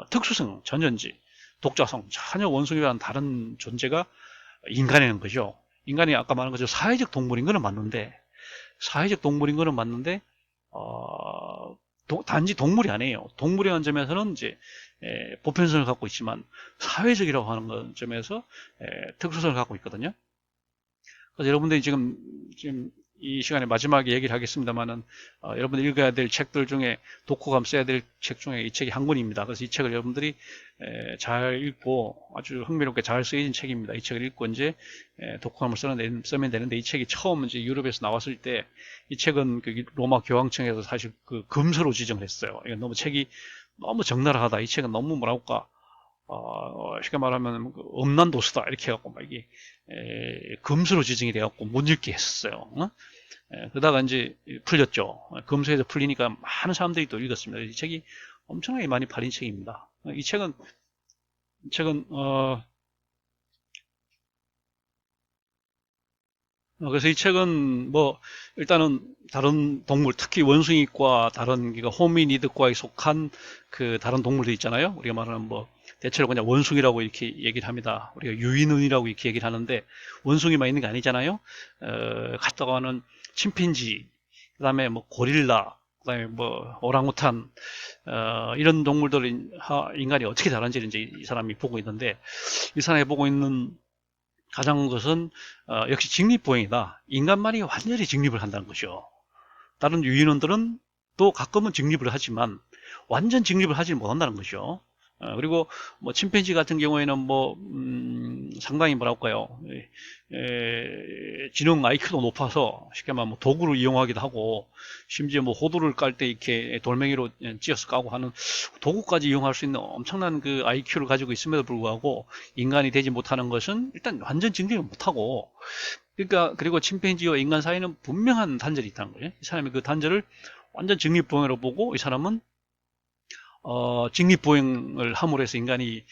특수성, 전연지, 독자성, 전혀 원숭이와는 다른 존재가 인간이라는 거죠. 인간이 아까 말한 것처럼 사회적 동물인 거는 맞는데, 단지 동물이 아니에요. 동물이라는 점에서는 이제 보편성을 갖고 있지만, 사회적이라고 하는 점에서 특수성을 갖고 있거든요. 그래서 여러분들이 지금 이 시간에 마지막에 얘기를 하겠습니다만은, 여러분들이 읽어야 될 책들 중에, 독후감 써야 될 책 중에 이 책이 한 권입니다. 그래서 이 책을 여러분들이 잘 읽고 아주 흥미롭게 잘 쓰여진 책입니다. 이 책을 읽고 이제 독후감을 쓰면 되는데, 이 책이 처음 이제 유럽에서 나왔을 때, 이 책은 그 로마 교황청에서 사실 그 금서로 지정을 했어요. 이건 너무 책이 너무 적나라하다. 이 책은 너무 뭐랄까, 쉽게 말하면 음란도수다 이렇게 해갖고 막 이게 금수로 지정이 돼갖고 못 읽게 했었어요. 그러다가 이제 풀렸죠. 금수에서 풀리니까 많은 사람들이 또 읽었습니다. 이 책이 엄청나게 많이 팔린 책입니다. 이 책은 그래서 이 책은 뭐 일단은 다른 동물, 특히 원숭이과 다른 그러니까 호미니드과에 속한 그 다른 동물들 있잖아요. 우리가 말하는 뭐 대체로 그냥 원숭이라고 이렇게 얘기를 합니다. 우리가 유인원이라고 이렇게 얘기를 하는데, 원숭이만 있는 게 아니잖아요. 갔다가 하는 침팬지, 그다음에 뭐 고릴라, 그다음에 뭐 오랑우탄, 이런 동물들 인간이 어떻게 다른지를 이제 이 사람이 보고 있는데, 이 사람이 보고 있는 가장 것은 역시 직립보행이다. 인간만이 완전히 직립을 한다는 것이죠. 다른 유인원들은 또 가끔은 직립을 하지만 완전 직립을 하지 못한다는 것이죠. 그리고 뭐 침팬지 같은 경우에는 뭐 상당히 뭐랄까요, 지능 IQ도 높아서 쉽게 말하면 뭐 도구를 이용하기도 하고, 심지어 뭐 호두를 깔 때 이렇게 돌멩이로 찧어서 까고 하는 도구까지 이용할 수 있는 엄청난 그 IQ를 가지고 있음에도 불구하고 인간이 되지 못하는 것은 일단 완전 직립을 못하고, 그러니까 그리고 침팬지와 인간 사이는 분명한 단절이 있다는 거예요. 이 사람이 그 단절을 완전 직립보행으로 보고, 이 사람은 직립보행을 함으로 해서 인간이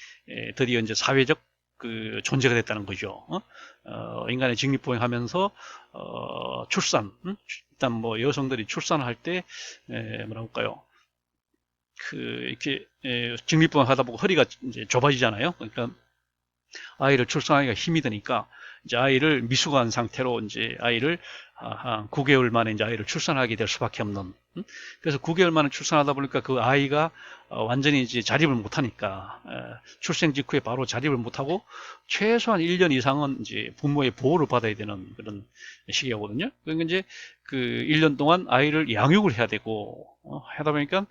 드디어 이제 사회적 그 존재가 됐다는 거죠. 인간의 직립보행하면서 출산, 일단 뭐 여성들이 출산을 할 때 뭐랄까요, 그 이렇게 직립보행 하다 보고 허리가 이제 좁아지잖아요. 그러니까 아이를 출산하기가 힘이 드니까 이제 아이를 미숙한 상태로 이제 아이를 한 9개월 만에 이제 아이를 출산하게 될 수밖에 없는. 그래서 9개월 만에 출산하다 보니까 그 아이가 완전히 이제 자립을 못하니까 출생 직후에 바로 자립을 못하고 최소한 1년 이상은 이제 부모의 보호를 받아야 되는 그런 시기거든요. 그러니까 이제 그 1년 동안 아이를 양육을 해야 되고 하다 보니까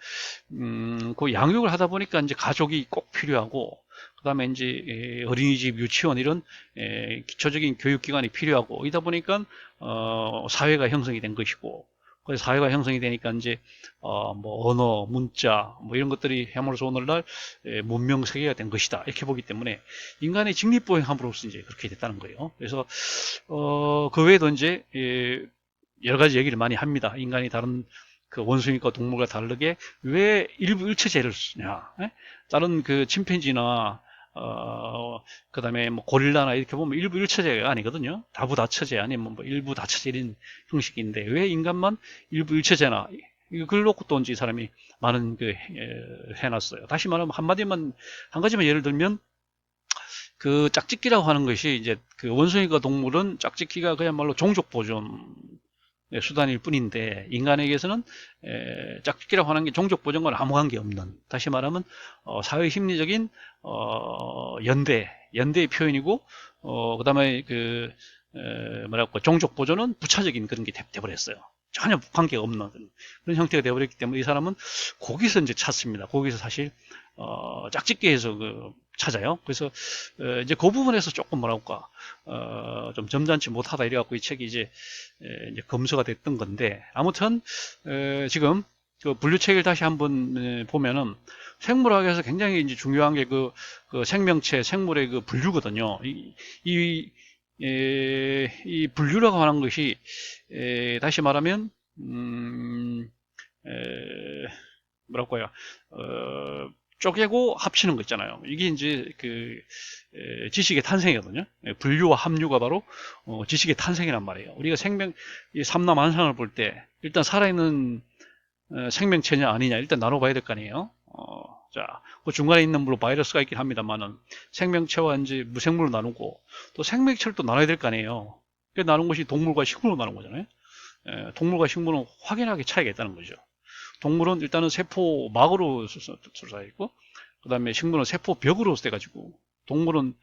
그 양육을 하다 보니까 이제 가족이 꼭 필요하고, 그 다음에 이제 어린이집, 유치원 이런 기초적인 교육기관이 필요하고, 이다 보니까 사회가 형성이 된 것이고, 그래서 사회가 형성이 되니까 이제 뭐 언어, 문자 뭐 이런 것들이 함으로써 오늘날 문명 세계가 된 것이다 이렇게 보기 때문에 인간의 직립보행함으로써 이제 그렇게 됐다는 거예요. 그래서 그 외에도 이제 여러 가지 얘기를 많이 합니다. 인간이 다른 그 원숭이과 동물과 다르게 왜 일부 일처제를 쓰냐? 다른 그 침팬지나 그 다음에 뭐 고릴라나 이렇게 보면 일부 일처제가 아니거든요. 다부다처제 아니면 뭐 일부 다처제 이런 형식인데, 왜 인간만 일부 일처제나, 이걸 놓고 또 이제 이 사람이 많은 그 해놨어요. 다시 말하면 한 가지만 예를 들면, 그 짝짓기라고 하는 것이 이제 그 원숭이과 동물은 짝짓기가 그야말로 종족 보존 수단일 뿐인데, 인간에게서는 짝짓기라고 하는 게 종족 보존과는 아무 관계 없는, 다시 말하면 사회 심리적인 연대, 연대의 표현이고, 그 다음에 뭐랄까, 종족 보존은 부차적인 그런 게 돼버렸어요. 전혀 관계가 없는 그런 형태가 되어버렸기 때문에 이 사람은 거기서 이제 찾습니다. 거기서 사실 짝짓기 해서 찾아요. 그래서 이제 그 부분에서 조금 뭐랄까 좀 점잖지 못하다 이래갖고 이 책이 이제 검수가 됐던 건데, 아무튼 지금 그 분류책을 다시 한번 보면은 생물학에서 굉장히 이제 중요한 게 그 생명체, 생물의 그 분류거든요. 이, 이 분류라고 하는 것이 다시 말하면 뭐랄까요, 쪼개고 합치는 거 있잖아요. 이게 이제 지식의 탄생이거든요. 분류와 합류가 바로 지식의 탄생이란 말이에요. 우리가 이 삼라만상을 볼 때 일단 살아있는 생명체냐 아니냐 일단 나눠봐야 될 거 아니에요. 자, 그 중간에 있는 물론 바이러스가 있긴 합니다만은 생명체와 이제 무생물로 나누고 또 생명체를 또 나눠야 될 거 아니에요. 그 나눈 것이 동물과 식물로 나눈 거잖아요. 동물과 식물은 확연하게 차이가 있다는 거죠. 동물은 일단은 세포막으로 수사해 있고, 그 다음에 식물은 세포벽으로 돼가지고, 동물은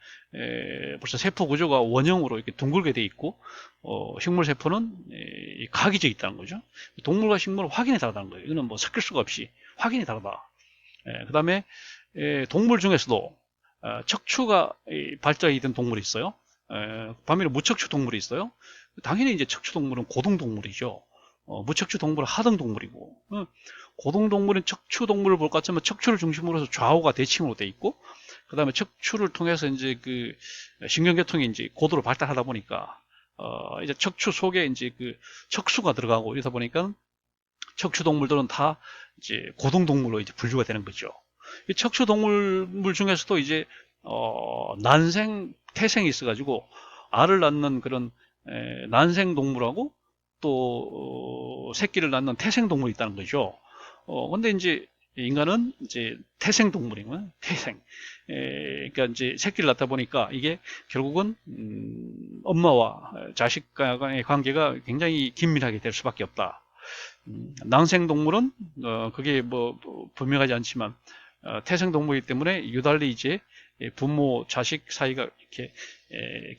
벌써 세포 구조가 원형으로 이렇게 둥글게 돼 있고, 식물 세포는 각이 져 있다는 거죠. 동물과 식물은 확연히 다르다는 거예요. 이거는 뭐 섞일 수가 없이 확연히 다르다. 그 다음에 동물 중에서도 척추가 발달이 된 동물이 있어요. 반면에 무척추 동물이 있어요. 당연히 이제 척추 동물은 고등 동물이죠. 무척추 동물은 하등 동물이고, 고등 동물은 척추 동물을 볼 것 같지만 척추를 중심으로 해서 좌우가 대칭으로 돼 있고, 그 다음에 척추를 통해서 이제 신경계통이 이제 고도로 발달하다 보니까, 이제 척추 속에 이제 척수가 들어가고 이러다 보니까 척추 동물들은 다 이제 고등 동물로 이제 분류가 되는 거죠. 이 척추 동물 중에서도 이제 난생, 태생이 있어가지고 알을 낳는 그런 난생 동물하고 또 새끼를 낳는 태생 동물이 있다는 거죠. 근데 이제 인간은 이제 태생 동물이면 태생. 그러니까 이제 새끼를 낳다 보니까 이게 결국은 엄마와 자식 간의 관계가 굉장히 긴밀하게 될 수밖에 없다. 난생 동물은 그게 뭐 분명하지 않지만 태생 동물이기 때문에 유달리 이제 부모 자식 사이가 이렇게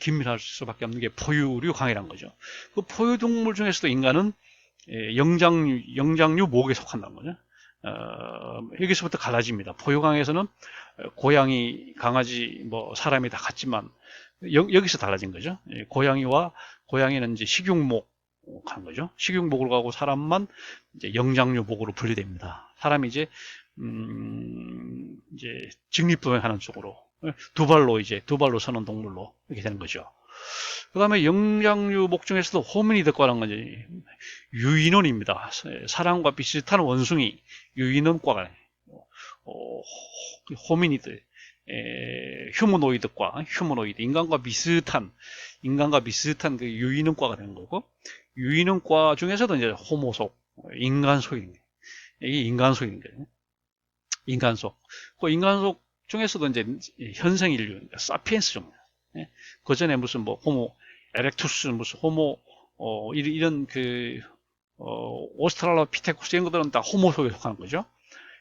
긴밀할 수밖에 없는 게 포유류 강이란 거죠. 그 포유 동물 중에서도 인간은 영장류 목에 속한다는 거죠. 여기서부터 갈라집니다. 포유강에서는 고양이, 강아지, 뭐 사람이 다 같지만 여기서 달라진 거죠. 고양이는 이제 식육목 간 거죠. 식육목으로 가고 사람만 이제 영장류목으로 분리됩니다. 사람이 이제 직립보행하는 쪽으로 두 발로 서는 동물로 이렇게 되는 거죠. 그 다음에 영장류목 중에서도 호미니드과라는 것이 유인원입니다. 사람과 비슷한 원숭이 유인원과가 호미니드, 휴머노이드, 인간과 비슷한 그 유인원과가 되는 거고, 유인원과 중에서도 이제 호모속, 인간속인 이게 인간속인 거예요. 인간속. 그 인간속 중에서도 이제 현생 인류, 그러니까 사피엔스 종류. 그 전에 무슨 뭐 호모 에렉투스, 무슨 호모 이런 오스트랄로피테쿠스 이런 것들은 다 호모 속에 속하는 거죠.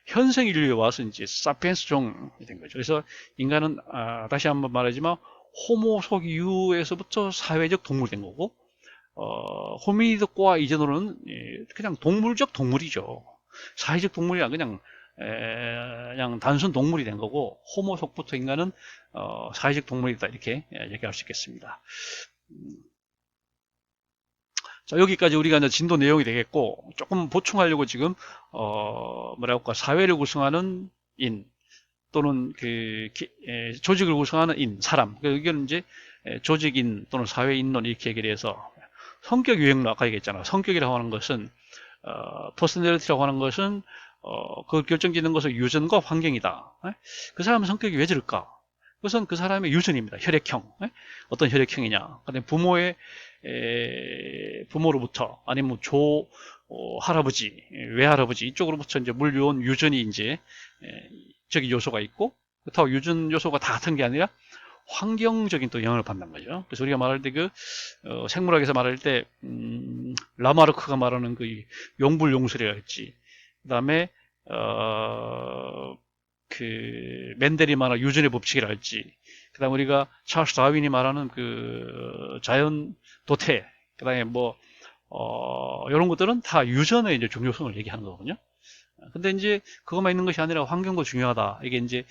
현생 인류에 와서 이제 사피엔스 종이 된 거죠. 그래서 인간은 다시 한번 말하지만 호모 속 이후에서부터 사회적 동물이 된 거고, 호미니드과 이전으로는 그냥 동물적 동물이죠. 사회적 동물이 아니라 그냥 단순 동물이 된 거고, 호모 속부터 인간은 사회적 동물이다 이렇게 얘기할 수 있겠습니다. 자, 여기까지 우리가 이제 진도 내용이 되겠고, 조금 보충하려고 지금 뭐랄까, 사회를 구성하는 인 또는 조직을 구성하는 인, 사람. 이건 이제 조직인 또는 사회인론 이렇게 얘기를 해서, 성격 유형론 아까 얘기했잖아. 성격이라고 하는 것은 퍼스널리티라고 하는 것은 그 결정짓는 것은 유전과 환경이다. 그 사람은 성격이 왜 저럴까? 그것은 그 사람의 유전입니다. 혈액형. 어떤 혈액형이냐. 그다음에 부모로부터 아니면 할아버지, 외할아버지 이쪽으로부터 이제 물려온 유전이 이제 적인 요소가 있고, 그렇다고 유전 요소가 다 같은 게 아니라 환경적인 또 영향을 받는 거죠. 그래서 우리가 말할 때 생물학에서 말할 때 라마르크가 말하는 용불용설이라 했지. 그다음에 멘델이 말하는 유전의 법칙이라 할지, 그 그다음 우리가 찰스 다윈이 말하는 그 자연 도태, 그다음에 뭐 이런 것들은 다 유전의 이제 중요성을 얘기하는 거거든요. 근데 이제 그것만 있는 것이 아니라 환경도 중요하다. 이게 이제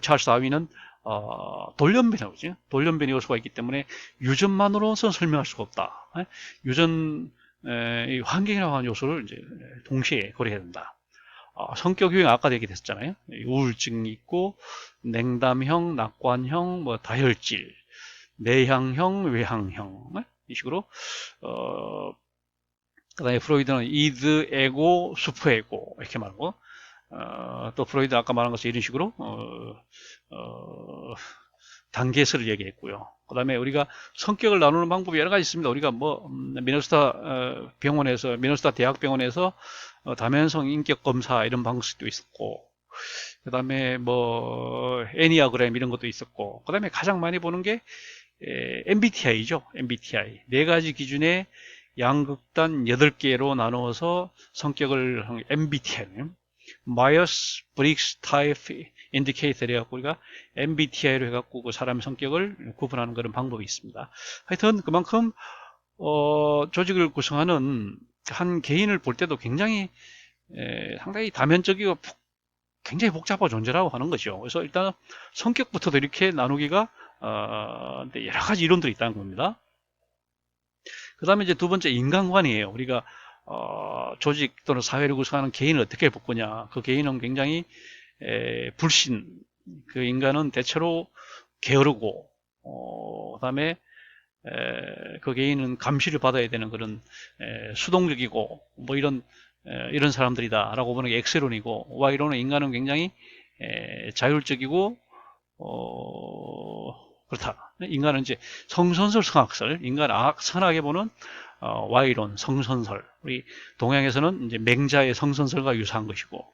찰스 다윈은 돌연변이라고 그러죠. 돌연변이 요소가 있기 때문에 유전만으로는 설명할 수가 없다. 유전 이 환경이라고 하는 요소를 이제 동시에 고려해야 된다. 성격 유형 아까도 얘기했잖아요. 우울증이 있고 냉담형, 낙관형, 뭐 다혈질, 내향형, 외향형 이 식으로 그다음에 프로이드는 이드, 에고, 슈퍼 에고 이렇게 말하고 또 프로이드 아까 말한 것처럼 이런 식으로 단계설을 얘기했고요. 그 다음에 우리가 성격을 나누는 방법이 여러 가지 있습니다. 우리가 뭐 미네소타 병원에서 미네소타 대학병원에서 다면성 인격 검사 이런 방식도 있었고, 그 다음에 뭐 애니아그램 이런 것도 있었고, 그 다음에 가장 많이 보는 게 MBTI죠. MBTI 네 가지 기준의 양극단 8개로 나누어서 성격을 한 MBTI 마이어스 브릭스 타입 인디케이터 해갖고 우리가 MBTI로 해갖고 그 사람의 성격을 구분하는 그런 방법이 있습니다. 하여튼 그만큼 조직을 구성하는 한 개인을 볼 때도 굉장히 상당히 다면적이고 굉장히 복잡한 존재라고 하는 거죠. 그래서 일단 성격부터도 이렇게 나누기가 여러 가지 이론들이 있다는 겁니다. 그 다음에 이제 두 번째 인간관이에요. 우리가 조직 또는 사회를 구성하는 개인을 어떻게 볼 거냐. 그 개인은 굉장히 불신, 그 인간은 대체로 게으르고 그 다음에 그 개인은 감시를 받아야 되는 그런 수동적이고 뭐 이런 사람들이다 라고 보는 게 X론이고, Y론은 인간은 굉장히 자율적이고 그렇다. 인간은 이제 성선설 성악설, 인간 선하게 보는 Y론 성선설, 우리 동양에서는 이제 맹자의 성선설과 유사한 것이고,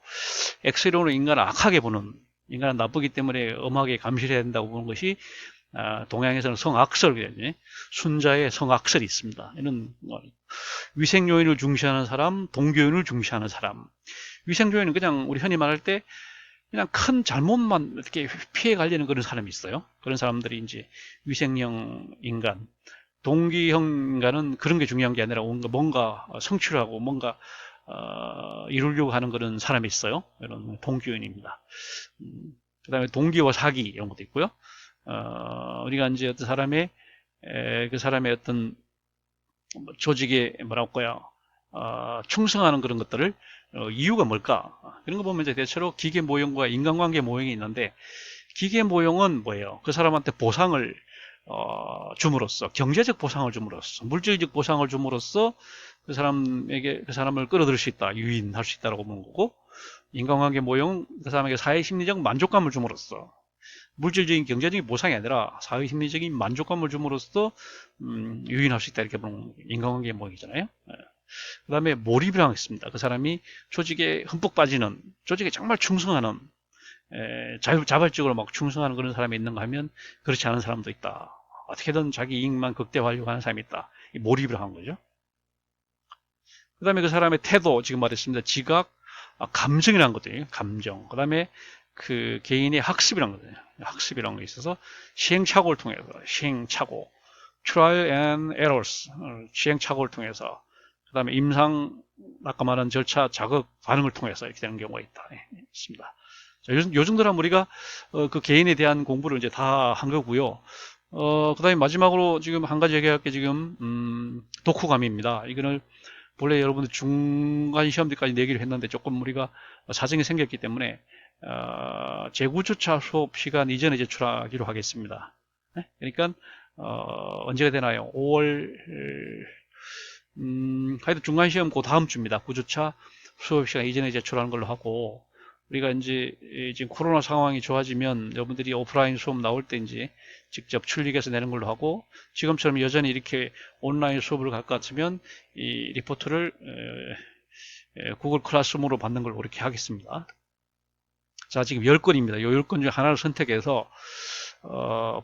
X론은 인간을 악하게 보는, 인간은 나쁘기 때문에 엄하게 감시를 해야 된다고 보는 것이 동양에서는 성악설, 순자의 성악설이 있습니다. 이런 위생 요인을 중시하는 사람, 동기 요인을 중시하는 사람. 위생 요인은 그냥 우리 흔히 말할 때 그냥 큰 잘못만 이렇게 피해 가려는 그런 사람이 있어요. 그런 사람들이 이제 위생형 인간. 동기형 인간은 그런 게 중요한 게 아니라 뭔가 성취하고 뭔가 이루려고 하는 그런 사람이 있어요. 이런 동기요인입니다. 그 다음에 동기와 사기 이런 것도 있고요. 우리가 이제 어떤 그 사람의 어떤 조직에 뭐랄까요, 충성하는 그런 것들을 이유가 뭘까? 그런 거 보면 이제 대체로 기계 모형과 인간관계 모형이 있는데, 기계 모형은 뭐예요? 그 사람한테 보상을 줌으로써, 경제적 보상을 줌으로써, 물질적 보상을 줌으로써 그 사람을 끌어들일 수 있다, 유인할 수 있다라고 보는 거고, 인간관계 모형은 그 사람에게 사회심리적 만족감을 줌으로써, 물질적인 경제적인 보상이 아니라 사회심리적인 만족감을 줌으로써 유인할 수 있다, 이렇게 보는 인간관계 모형이잖아요. 그 다음에 몰입이라고 있습니다. 그 사람이 조직에 흠뻑 빠지는, 조직에 정말 충성하는, 자발적으로 막 충성하는 그런 사람이 있는가 하면 그렇지 않은 사람도 있다. 어떻게든 자기 이익만 극대화하려고 하는 사람이 있다. 몰입을 한 거죠. 그 다음에 그 사람의 태도, 지금 말했습니다. 지각, 감정이라는 것들이에요. 감정. 그 다음에 그 개인의 학습이라는 거예요. 학습이라는 게 있어서 시행착오를 통해서, 시행착오, trial and errors, 시행착오를 통해서, 그 다음에 임상, 아까 말한 절차, 자극, 반응을 통해서 이렇게 되는 경우가 있습니다. 자, 요즘 들어 우리가 그 개인에 대한 공부를 이제 다 한 거고요. 그 다음에 마지막으로 지금 한 가지 얘기할 게 지금 독후감입니다. 이거는 본래 여러분들 중간 시험 때까지 내기로 했는데 조금 우리가 사정이 생겼기 때문에 재구조차 수업 시간 이전에 제출하기로 하겠습니다. 네? 그러니까 언제가 되나요? 5월 하여튼 중간시험 그 다음 주입니다. 9주차 수업시간 이전에 제출하는 걸로 하고, 우리가 이제 지금 코로나 상황이 좋아지면 여러분들이 오프라인 수업 나올 때 이제 직접 출력해서 내는 걸로 하고, 지금처럼 여전히 이렇게 온라인 수업을 갈 것 같으면 이 리포트를 구글 클래스룸으로 받는 걸로 그렇게 하겠습니다. 자, 지금 10건입니다. 이 10건 중 하나를 선택해서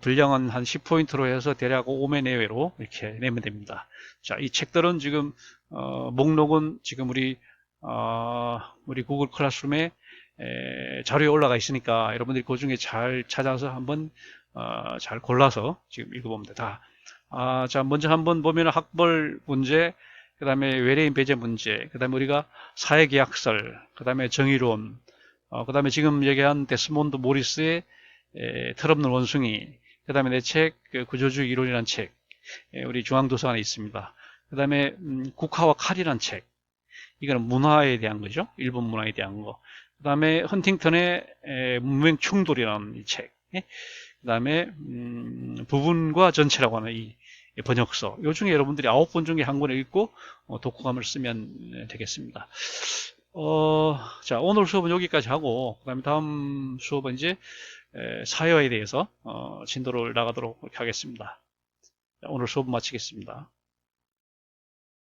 분량은 한 10포인트로 해서 대략 5매 내외로 이렇게 내면 됩니다. 자, 이 책들은 지금 목록은 지금 우리 구글 클래스룸에 자료에 올라가 있으니까 여러분들이 그 중에 잘 찾아서 한번 잘 골라서 지금 읽어보면 된다. 자, 먼저 한번 보면 학벌 문제, 그 다음에 외래인 배제 문제, 그 다음에 우리가 사회계약설, 그 다음에 정의론, 그 다음에 지금 얘기한 데스몬드 모리스의 철없는 원숭이, 그 다음에 내 책, 구조주의 이론이라는 책, 우리 중앙도서관에 있습니다. 그 다음에 국화와 칼이라는 책, 이거는 문화에 대한 거죠. 일본 문화에 대한 거. 그 다음에 헌팅턴의 문명 충돌이라는 이 책, 그 다음에 부분과 전체라고 하는 이 번역서. 요 중에 여러분들이 9권 중에 한 권을 읽고 독후감을 쓰면 되겠습니다. 자, 오늘 수업은 여기까지 하고, 그 다음에 다음 수업은 이제 사회화에 대해서 진도를 나가도록 하겠습니다. 오늘 수업 마치겠습니다.